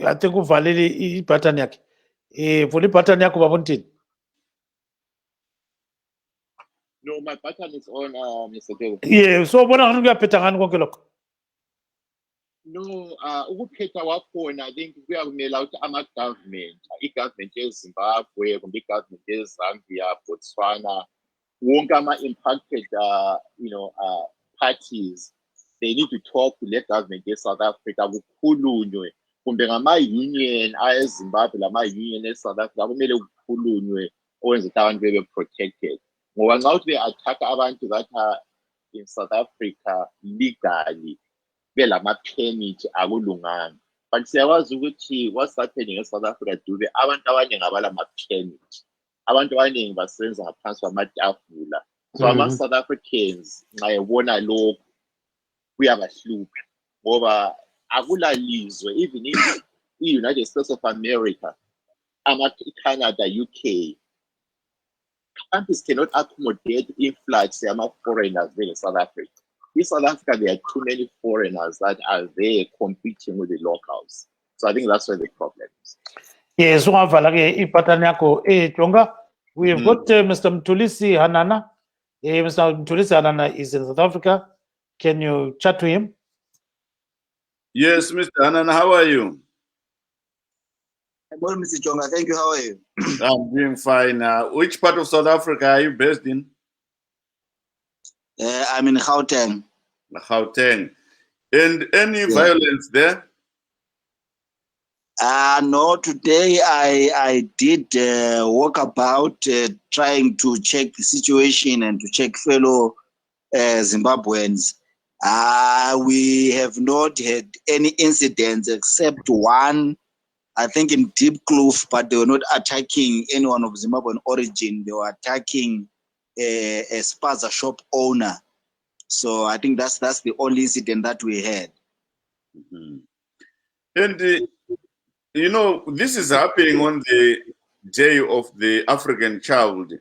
I think uvalile ibutton yakhe. Vula ibutton yakho babuntini.
No, my button is on, Mr. Dale.
Yeah, so ubona ngani kuyaphetha ngani konke lokho.
No, ukuphetha wakhona, I think kuyamela ukuthi ama-government, i-government eZimbabwe, kumbe i-government eZambia, Botswana, wonke ama-impacted, parties, they need to talk to the government eSouth Africa, kukhulunywe, kumbe ngama-union ayeZimbabwe, lama-union eSouth Africa, kumele kukhulunywe, okwenza ukuthi abantu bebe protected. Ngoba nxa ukuthi be-attack abantu that are in South Africa legally, belama-permit akulunganga. But siyakwazi ukuthi what's happening in South Africa dube abantu abaningi abalama-permit. Abantu abaningi basebenza ngaphansi kwamatafula. So ama-South Africans nxa ebona lokhu kuyabahlupha ngoba akulalizwe, even i-United States of America, Canada, UK, countries cannot accommodate influx yama-foreigners in South Africa. In South Africa, there are too many foreigners that are there competing with the locals. So I think that's where the problem is.
Yes, we have got Mr. Mtulisi Hanana. Mr. Mtulisi Hanana is in South Africa. Can you chat to him?
Yes, Mr. Hanana, how are you?
Well, Mr. Jonga, thank you. How are you?
I'm doing fine. Which part of South Africa are you based in?
I'm in Gauteng.
Gauteng. And any violence there?
No, today I did walk about trying to check the situation and to check fellow Zimbabweans. We have not had any incidents except one, I think in Deep Kloof, but they were not attacking anyone of Zimbabwean origin. They were attacking a spaza shop owner. So I think that's the only incident that we had.
And this is happening on the Day of the African Child.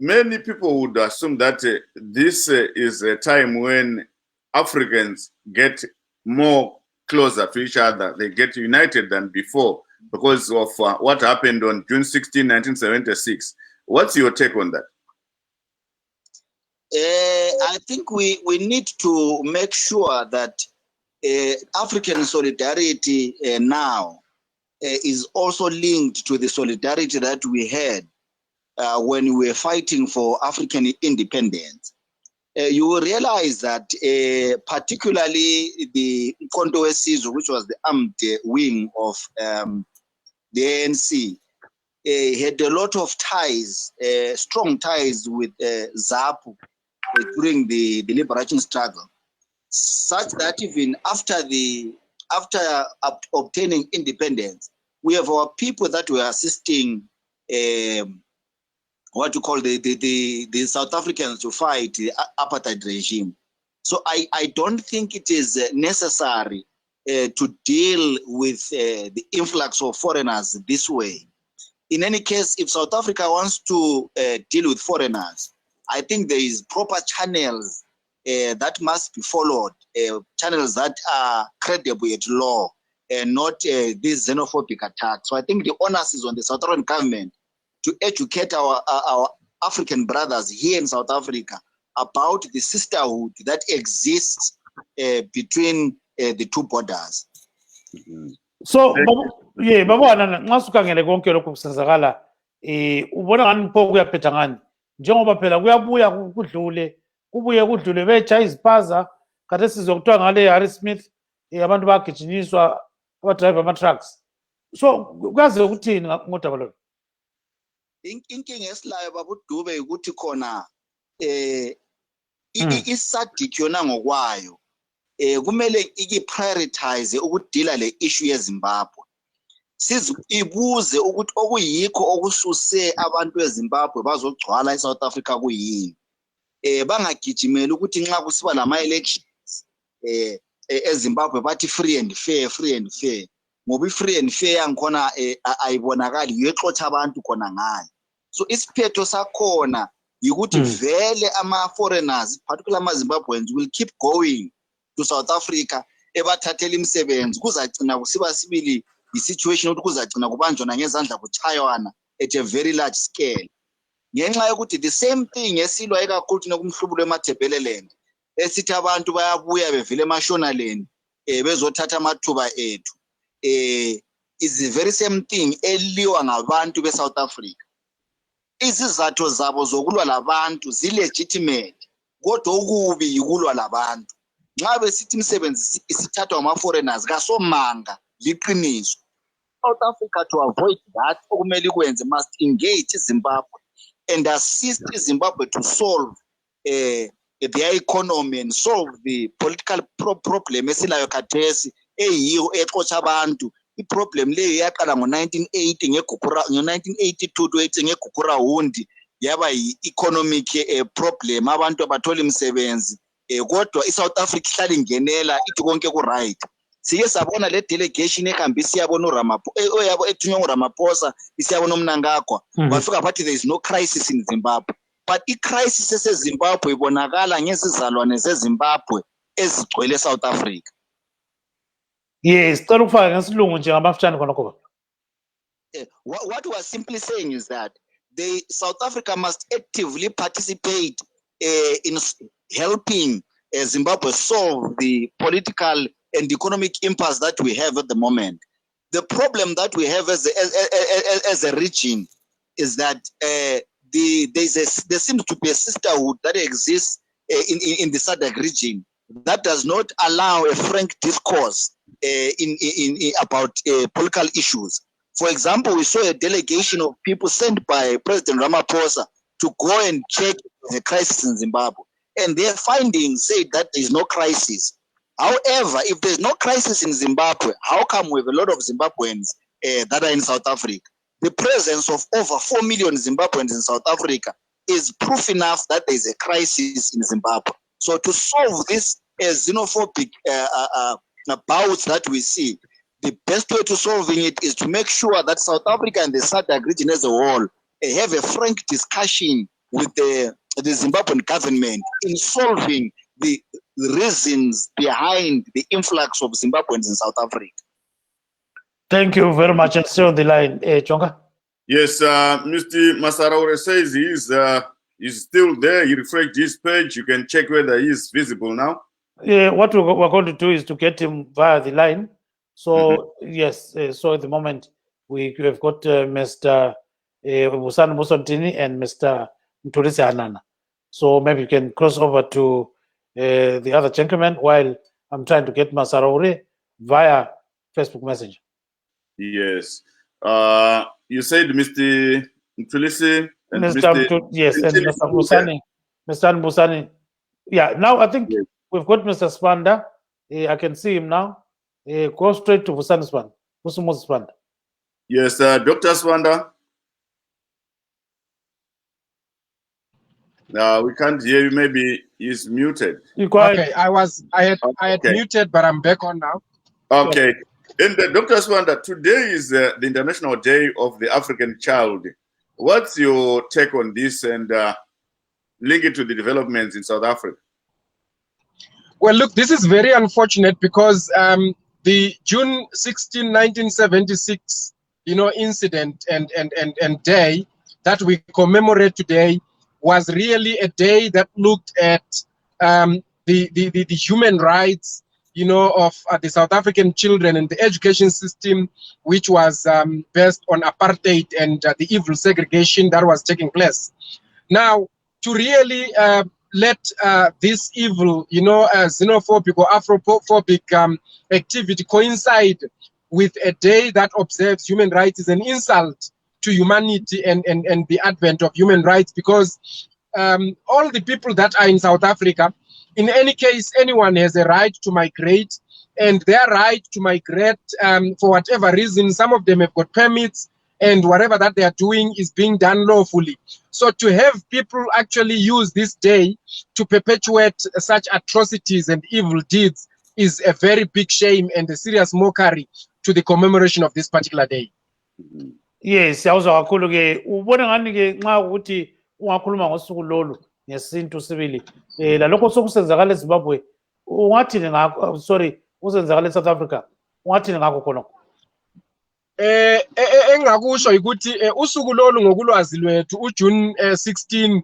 Many people would assume that this is a time when Africans get more closer to each other. They get united than before because of what happened on June 16, 1976. What's your take on that?
I think we need to make sure that African solidarity now is also linked to the solidarity that we had when we were fighting for African independence. You will realize that particularly the Konto Sizwe, which was the armed wing of the ANC, had a lot of ties, strong ties with ZAPU during the liberation struggle, such that even after obtaining independence, we have our people that were assisting what you call the South Africans to fight the apartheid regime. So I don't think it is necessary to deal with the influx of foreigners this way. In any case, if South Africa wants to deal with foreigners, I think there is proper channels that must be followed, channels that are credible at law, and not these xenophobic attacks. So I think the onus is on the South African government to educate our African brothers here in South Africa about the sisterhood that exists between the two borders.
So, Babu Hanana, nxa sukhangele konke lokhu kusenzakala, ubona ngani pho kuyaphetha ngani? Njengoba phela kuyabuya kudlule betsha izipaza, kade sizwe kuthiwa ngale Harry Smith abantu bagijinyiswa abadriver ama-trucks. So kuyaze ukuthini ngodaba lolu?
Inkinga esilayo Babu Dube ukuthi khona i-SADC yona ngokwayo kumele iki-prioritize ukudila le issue yeZimbabwe. ibuze ukuthi okuyikho okususe abantu eZimbabwe bazogcwala eSouth Africa kuyini. Bangagijimela ukuthi nxa kusiba lama elections eZimbabwe bathi free and fair ngoba free and fair yangikhona ayibonakali yexotsha abantu khona ngayo. So isiphetho sakhona yikuthi vele ama foreigners particularly ama Zimbabweans will keep going to South Africa ebathathela imisebenzi kuzagcina kusiba sibili i-situation ukuthi kuzagcina kubanjwana ngezandla kuchaywana at a very large scale. Ngenxa yokuthi the same thing esilwa ekakhulu nokumhlubulo emathebheleland esithi abantu bayabuya bevile eMashonaland bezothatha amathuba ethu is the very same thing eliwa ngabantu beSouth Africa. Izizathu zabo zokulwa labantu zilegitimate kodwa okubi yikulwa labantu. Nxa besithi imisebenzi isithathwa ngama foreigners kasomanga liqiniso. South Africa to avoid that okumele ikwenze must engage Zimbabwe and assist Zimbabwe to solve their economy and solve the political problem esilayo khathesi eyiyo exotsha abantu. I-problem leyo yaqala ngo-1980 ngo-1982 to 80 ngegukura hundi yaba yi-economic problem abantu abathola imisebenzi kodwa iSouth Africa ihlala ingenela ithi konke ku-right. Sike sabona le delegation ehambisa iyabona uRamaphosa yabo ethunywa uRamaphosa isiyabona uMnangagwa bafika bathi there is no crisis in Zimbabwe, but i-crisis eseZimbabwe ibonakala ngezizalwane zeZimbabwe ezigcwele eSouth Africa.
Yes, cela ukufaka ngesilungu nje ngamafutshane khona khona.
What we are simply saying is that South Africa must actively participate in helping Zimbabwe solve the political and economic impasse that we have at the moment. The problem that we have as a region is that there seems to be a sisterhood that exists in the SADC region that does not allow a frank discourse about political issues. For example, we saw a delegation of people sent by President Ramaphosa to go and check the crisis in Zimbabwe, and their findings say that there is no crisis. However, if there's no crisis in Zimbabwe, how come we have a lot of Zimbabweans that are in South Africa? The presence of over 4 million Zimbabweans in South Africa is proof enough that there is a crisis in Zimbabwe. So to solve this xenophobic bouts that we see, the best way to solving it is to make sure that South Africa and the SADC region as a whole have a frank discussion with the Zimbabwean government in solving the reasons behind the influx of Zimbabweans in South Africa.
Thank you very much. And stay on the line, Chonga.
Yes, Mr. Masaraure says he's still there. He refreshed his page. You can check whether he is visible now.
What we're going to do is to get him via the line. So, yes, so at the moment, we have got Mr. Busani Musontini and Mr. Mtulisi Hanana. So maybe you can cross over to the other gentleman while I'm trying to get Masaraure via Facebook Messenger.
Yes. You said Mr. Mtulisi and Mr.
Yes, and Mr. Busani. Mr. Busani. Yeah, now I think we've got Mr. Spanda. I can see him now. Go straight to Busani Spanda. Busumus Spanda.
Yes, Dr. Spanda. We can't hear you. Maybe he's muted.
Okay, I had muted, but I'm back on now.
Okay. And Dr. Spanda, today is the International Day of the African Child. What's your take on this and link it to the developments in South Africa?
Well, look, this is very unfortunate because the June 16, 1976, incident and day that we commemorate today was really a day that looked at the human rights, of the South African children and the education system, which was based on apartheid and the evil segregation that was taking place. Now, to really let this evil, xenophobic or Afrophobic activity coincide with a day that observes human rights is an insult to humanity and the advent of human rights, because all the people that are in South Africa, in any case, anyone has a right to migrate and their right to migrate for whatever reason. Some of them have got permits, and whatever that they are doing is being done lawfully. So to have people actually use this day to perpetuate such atrocities and evil deeds is a very big shame and a serious mockery to the commemoration of this particular day.
Yes, yawuzwa kakhulu ke ubona ngani ke nxa ukuthi ungakhuluma ngosuku lolu ngesintu sibili lalokho sokusenzakala eZimbabwe ungathini ngakho kusenzakala eSouth Africa ungathini ngakho khona
engakusho ukuthi usuku lolu ngokulwazi lwethu uJune 16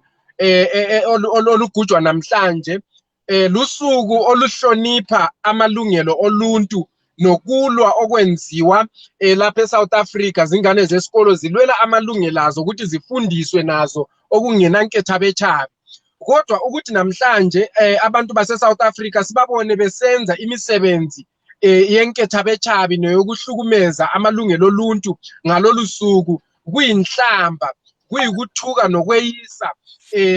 olugujwa namhlanje lusuku oluhlonipha amalungelo oluntu nokulwa okwenziwa lapha eSouth Africa. Zingane zesikolo zilwela amalungelo azo ukuthi zifundiswe nazo okungenanketha bechabe. Kodwa ukuthi namhlanje abantu base-South Africa sibabone besenza imisebenzi yenketha bechabi neyokuhlukumeza amalungelo oluntu ngalolu suku kuyinhlamba, kuyikuthuka nokweyisa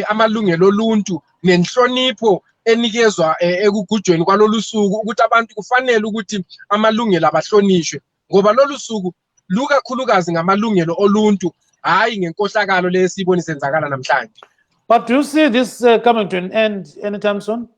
amalungelo oluntu nenhlonipho enikezwa ekugujweni kwalolu suku ukuthi abantu kufanele ukuthi amalungelo abahlonishwe ngoba lolu suku lukakhulukazi ngamalungelo oluntu hayi ngenkohlakalo lesiboni senzakala namhlanje.
But do you see this coming to an end anytime soon?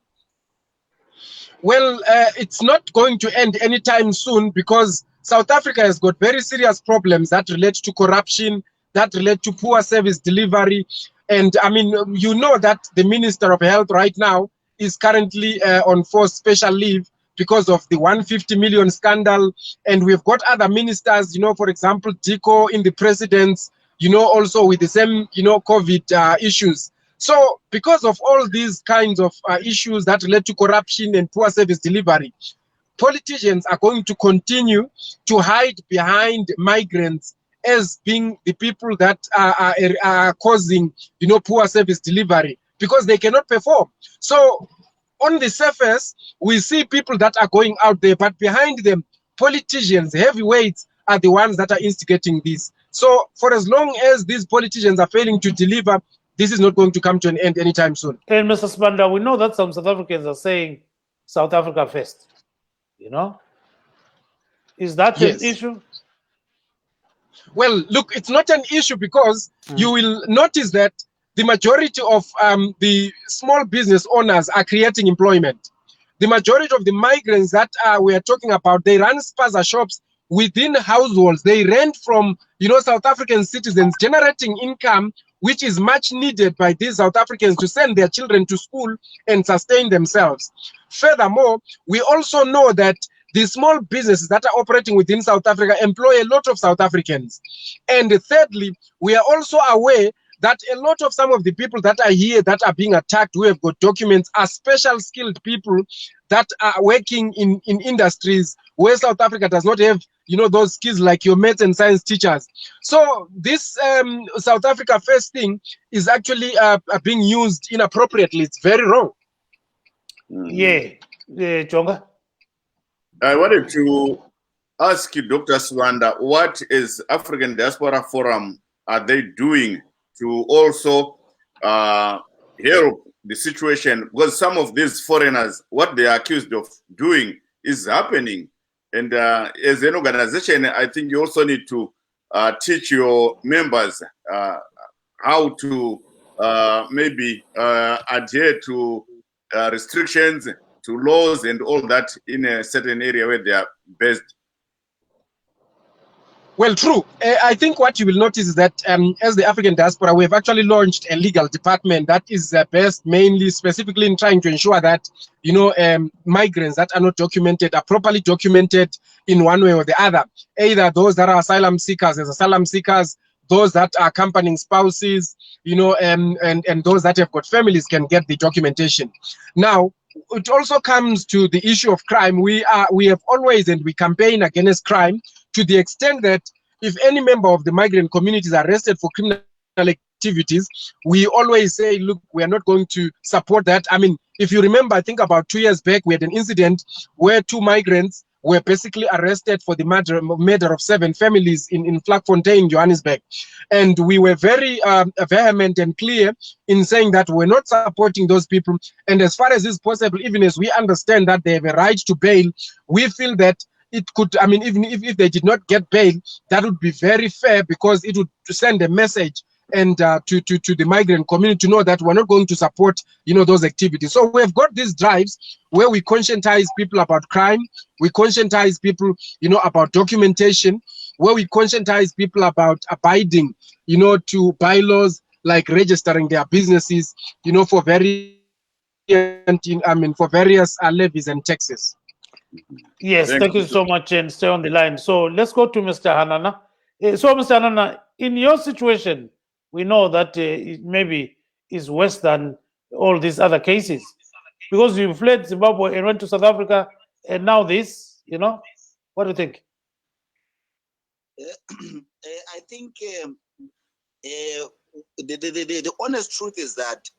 Well, it's not going to end anytime soon because South Africa has got very serious problems that relate to corruption, that relate to poor service delivery. And I mean, you know that the Minister of Health right now is currently on forced special leave because of the 150 million scandal. And we've got other ministers, you know, for example, Diko in the presidents, you know, also with the same, you know, COVID issues. So because of all these kinds of issues that relate to corruption and poor service delivery, politicians are going to continue to hide behind migrants as being the people that are causing, you know, poor service delivery because they cannot perform. So on the surface, we see people that are going out there, but behind them, politicians, heavyweights are the ones that are instigating this. So for as long as these politicians are failing to deliver, this is not going to come to an end anytime soon.
And Mr. Spanda, we know that some South Africans are saying South Africa first, you know? Is that an issue?
Well, look, it's not an issue because you will notice that the majority of the small business owners are creating employment. The majority of the migrants that we are talking about, they run spaza shops within households. They rent from, you know, South African citizens, generating income which is much needed by these South Africans to send their children to school and sustain themselves. Furthermore, we also know that the small businesses that are operating within South Africa employ a lot of South Africans. And thirdly, we are also aware that a lot of some of the people that are here that are being attacked, who have got documents, are special skilled people that are working in industries where South Africa does not have, you know, those skills like your maths and science teachers. So this South Africa first thing is actually being used inappropriately. It's very wrong.
Yeah, Jonga.
I wanted to ask you, Dr. Swanda, what is African Diaspora Forum are they doing to also help the situation? Because some of these foreigners, what they are accused of doing is happening. And as an organization, I think you also need to teach your members how to maybe adhere to restrictions, to laws and all that in a certain area where they are based.
Well, true. I think what you will notice is that as the African Diaspora, we have actually launched a legal department that is based mainly specifically in trying to ensure that, you know, migrants that are not documented are properly documented in one way or the other. Either those that are asylum seekers as asylum seekers, those that are accompanying spouses, you know, and those that have got families can get the documentation. Now, it also comes to the issue of crime. We have always, and we campaign against crime to the extent that if any member of the migrant community is arrested for criminal activities, we always say, look, we are not going to support that. I mean, if you remember, I think about 2 years back, we had an incident where 2 migrants were basically arrested for the murder of 7 families in Vlakfontein, Johannesburg. And we were very vehement and clear in saying that we're not supporting those people. And as far as is possible, even as we understand that they have a right to bail, we feel that it could, I mean, even if they did not get bail, that would be very fair, because it would send a message and to the migrant community to know that we're not going to support, those activities. So we've got these drives where we conscientize people about crime, we conscientize people, about documentation, where we conscientize people about abiding, to bylaws like registering their businesses, for various levies and taxes.
Yes, thank you so much, and stay on the line. So let's go to Mr. Hanana. So, Mr. Hanana, in your situation, we know that it maybe is worse than all these other cases, because you fled Zimbabwe and went to South Africa, and now this, what do you think?
I think the honest truth is that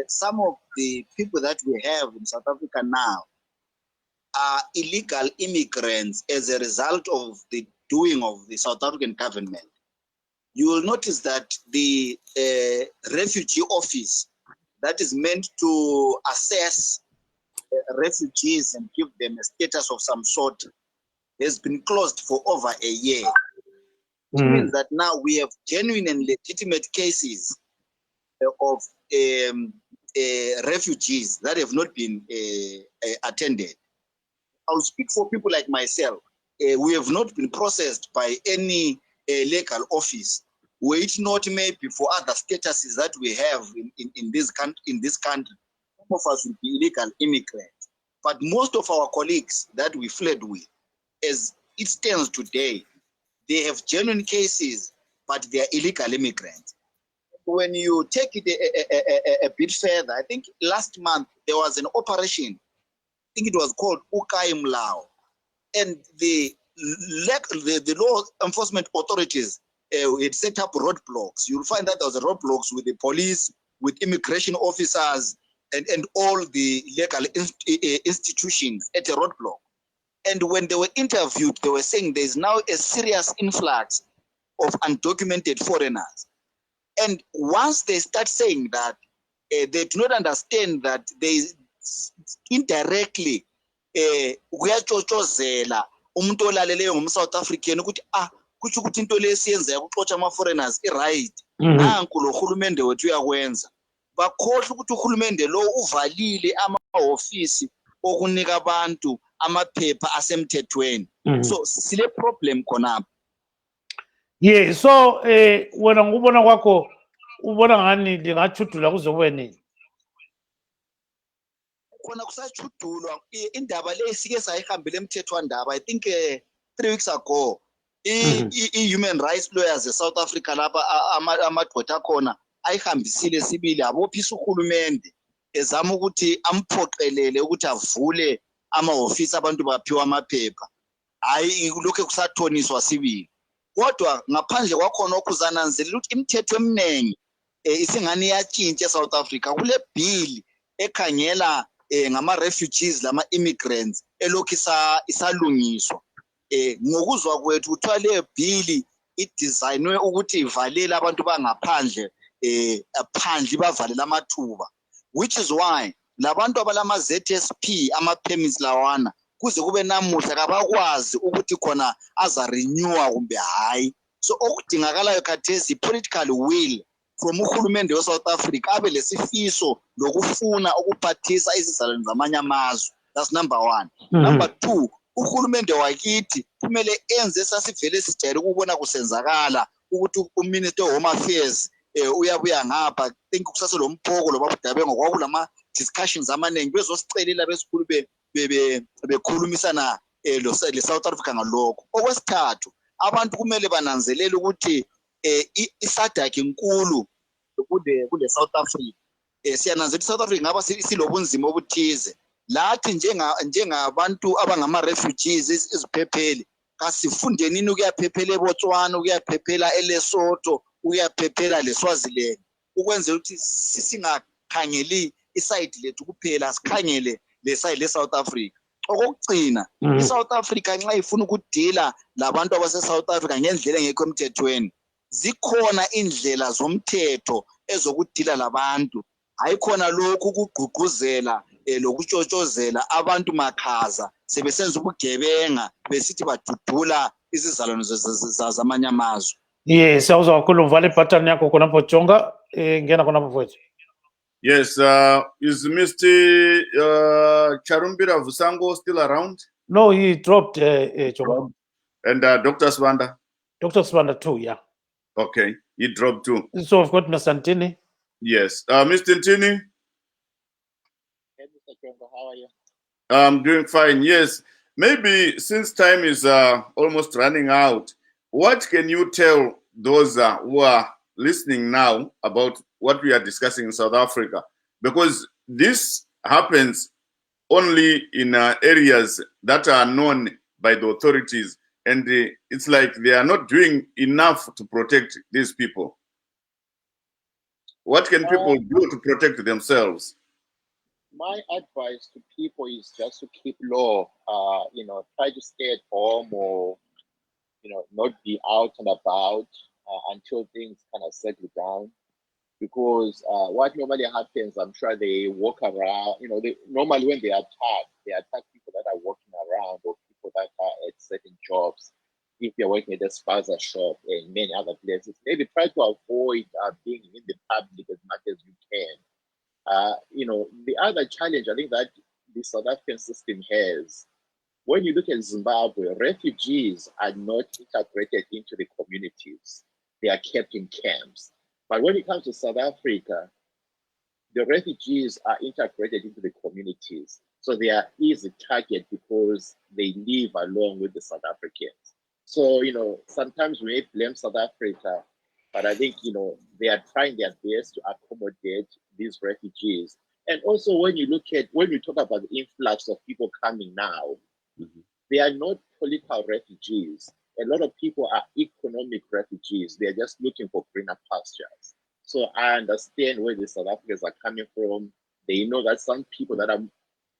some of the people that we have in South Africa now are illegal immigrants as a result of the doing of the South African government. You will notice that the refugee office that is meant to assess refugees and give them a status of some sort has been closed for over a year. Which means that now we have genuine and legitimate cases of refugees that have not been attended. I'll speak for people like myself. We have not been processed by any legal office. Were it not maybe for other statuses that we have in this country, some of us will be illegal immigrants. But most of our colleagues that we fled with, as it stands today, they have genuine cases, but they are illegal immigrants. When you take it a bit further, I think last month there was an operation, I think it was called Ukai Mlao, and the law enforcement authorities had set up roadblocks. You'll find that there was roadblocks with the police, with immigration officers, and all the legal institutions at a roadblock. And when they were interviewed, they were saying there's now a serious influx of undocumented foreigners. And once they start saying that, they do not understand that they indirectly kuyachochozela umuntu olaleleyo ngumSouth African ukuthi kusho ukuthi into lesiyenza ukuxotsha ama-foreigners i-right. Nanku lo hulumende wethu uyakwenza. Bakhohle ukuthi uhulumende lo uvalile ama-ofisi okunika abantu amaphepha asemthethweni. So sile problem khonapha.
Yeah, so wena ngubona kwakho ubona ngani lingachudula kuzobe nini?
Khona kusachudulwa indaba le sike sayihambela emthethwandaba I think 3 weeks ago i-human rights lawyers eSouth Africa lapha amadoda akhona ayihambisile sibili abophisa uhulumende ezama ukuthi amphoqelele ukuthi avule ama-ofisi abantu baphiwa amaphepha. Hayi lokho kusathoniswa sibili. Kodwa ngaphandle kwakhona okuzananzelela ukuthi imithetho eminingi isingani yatshintsha eSouth Africa. Kule bill ekhangela ngama-refugees lama-immigrants elokhu isalungiswa. Ngokuzwa kwethu kuthiwa leyo bill idesignwe ukuthi ivalele abantu bangaphandle phandle bavalele amathuba, which is why labantu abalama-ZSP ama-permits lawana kuze kube namuhla kabakwazi ukuthi khona azarenewa kumbe hayi. So okudingakalayo khathesi political will from uhulumende we-South Africa abe lesifiso lokufuna ukuphathisa izizalwane zamanye amazwe. That's number 1. Number 2, uhulumende wakithi kumele enze sasivele sijayele ukubona kusenzakala ukuthi uMinister of Home Affairs uyabuya ngapha think kusaselo mphoko lobabudabengo kwakulama discussions amaningi bezosicelela besikhulu bekhulumisana le-South Africa ngalokho. Okwesithathu, abantu kumele bananzelele ukuthi isadaki inkulu kule South Africa. Siyananzelela South Africa ngaba silobunzima obuthize. Lathi njengabantu abangama-refugees iziphepheli kasifundeni ukuyaphephela eBotswana, ukuyaphephela eLesotho, ukuyaphephela leSwaziland ukwenzela ukuthi singakhangeli iside lethu kuphela sikhangele le side le-South Africa. okugcina iSouth Africa nxa ifuna ukudila labantu abase-South Africa ngendlela engekho emthethweni zikhona indlela zomthetho ezokudila labantu hayi khona lokhu ukugqugquzela lokutshotshozela abantu makhaza sebesenza ubugebenga besithi badudula izizalwane zamanye amazwe.
Yes, siyawuzwa kakhulu mvale ibutton yakho khonapho Jonga ngena khonapho mfowethu.
Yes, is Mr. Charumbira Vusango still around?
No, he dropped Jonga.
And Dr. Swanda?
Dr. Swanda too, yeah.
Okay, he dropped too.
So we've got Mr. Ntini.
Yes, Mr. Ntini?
Hey, Mr. Jonga, how are you?
I'm doing fine, yes. Maybe since time is almost running out, what can you tell those who are listening now about what we are discussing in South Africa? Because this happens only in areas that are known by the authorities, and it's like they are not doing enough to protect these people. What can people do to protect themselves?
My advice to people is just to keep low, try to stay at home or, not be out and about until things kind of settle down. Because what normally happens, I'm sure they walk around, normally when they attack people that are walking around or people that are at certain jobs. If you're working at a spaza shop and many other places, maybe try to avoid being in the public as much as you can. The other challenge I think that the South African system has, when you look at Zimbabwe, refugees are not integrated into the communities. They are kept in camps. But when it comes to South Africa, the refugees are integrated into the communities. So they are easy target because they live along with the South Africans. So, sometimes we may blame South Africa, but I think, they are trying their best to accommodate these refugees. And also when we talk about the influx of people coming now, they are not political refugees. A lot of people are economic refugees. They're just looking for greener pastures. So I understand where the South Africans are coming from. They know that some people that are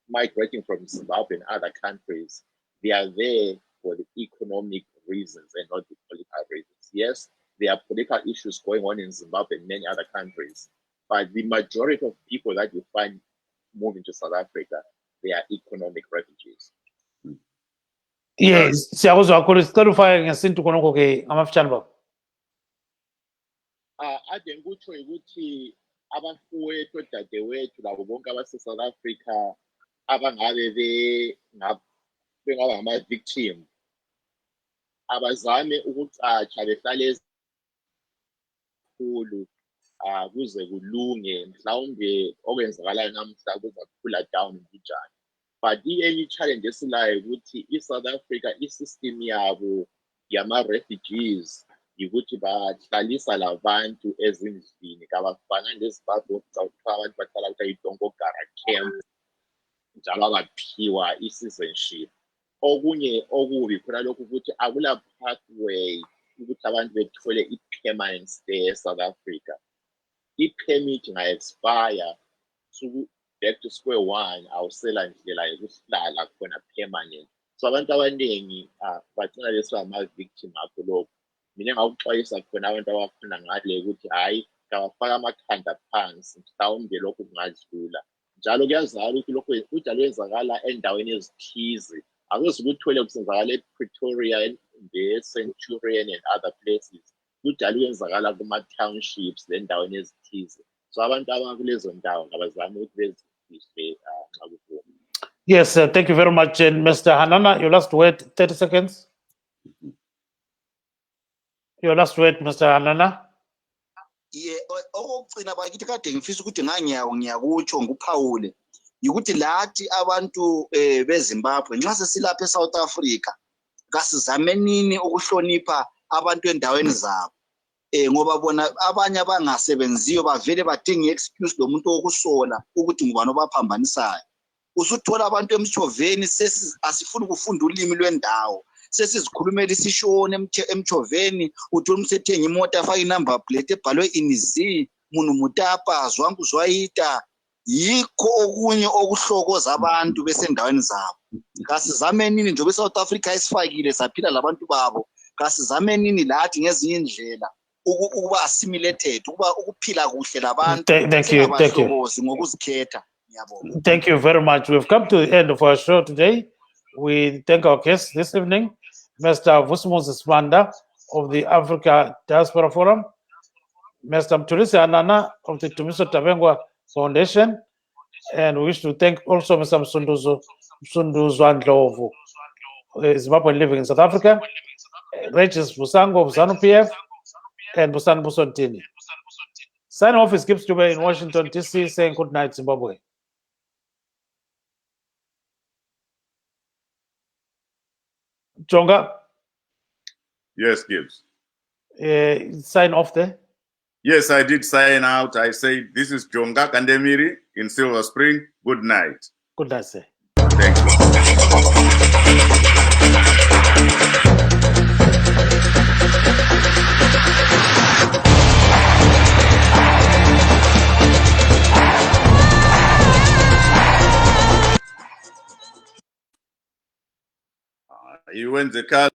migrating from Zimbabwe and other countries, they are there for the economic reasons and not the political reasons. Yes, there are political issues going on in Zimbabwe and many other countries, but the majority of people that you find moving to South Africa, they are economic refugees.
Yes, siyakuzwa kakhulu sicela ngesintu khonokho ke amafitshane babo.
Ade ngikutsho ukuthi abafowethu odadewethu labo bonke abase-South Africa abangabe bengaba ama-victim abazame ukucatsha behlale ezikhulu kuze kulunge mhlawumbe okwenzakalayo namhla kuza down njani. But any challenge esilayo ukuthi i-South Africa i-system yabo yama-refugees ukuthi bahlalisa labantu ezindlini kabafana leZimbabwe abantu bahlala kuthiwa yi-Dongogara camp njalo abaphiwa i-citizenship. Okunye okubi khona lokhu ukuthi akula pathway ukuthi abantu bethole i-permanent stay eSouth Africa. I-permit nga-expire back to square one, awusela ndlela yokuhlala khona permanent. So abantu abaningi bagcina besiba ama-victim akho lokho. Mina ngakuxwayisa khona abantu abakhona ngale ukuthi hayi kabafaka amakhanda phansi mhlawumbe lokhu kungadlula. Njalo kuyazala ukuthi lokhu kujalo kwenzakala endaweni ezithize. Akuze ukuthole kusenzakala ePretoria, eCenturion and other places. Kujalo kwenzakala kuma-townships lendaweni ezithize. So abantu abakulezo ndawo ngabazame ukuthi bezifihle nxa kuphuma.
Yes, thank you very much. And Mr. Hanana, your last word, 30 seconds. Your last word, Mr. Hanana.
Okugcina bakithi kade ngifisa ukuthi ngiyakutsho nguphawule ukuthi lathi abantu beZimbabwe nxa sesilapha eSouth Africa kasizamenini ukuhlonipha abantu endaweni zabo ngoba bona abanye abangasebenziyo bavele badinga excuse lomuntu wokusola ukuthi ngubani obaphambanisayo. Usuthola abantu emchoveni asifuni ukufunda ulimi lwendawo sesizikhulumela isishone emchoveni uthi umsethenga imoto afaka inumber plate ebhalwe inizi munhu mutapa zwangu zwayita yikho okunye okuhlokoza abantu besendaweni zabo. Kasizame nini njengoba eSouth Africa isifakile saphila labantu babo, kasizame nini lathi ngezinye indlela ukuba assimilated, ukuphila kuhle labantu.
Thank you.
Ngokuzikhetha.
Thank you very much. We've come to the end of our show today. We thank our guests this evening, Mr. Vusimuzi Sibanda of the Africa Diaspora Forum, Mr. Mthulisi Anana of the Tumiso Tabengwa Foundation, and we wish to thank also Mr. Msunduzwa Ndlovu, Zimbabwean living in South Africa, Regis Busango of ZANU-PF, and Busan Busontini. Sign off is Gibbs Dube in Washington, D.C., saying good night, Zimbabwe. Jonga?
Yes, Gibbs.
Sign off there.
Yes, I did sign out. I say this is Jonga Kandemiri in Silver Spring. Good night.
Good night, sir.
Thank you. You went the car.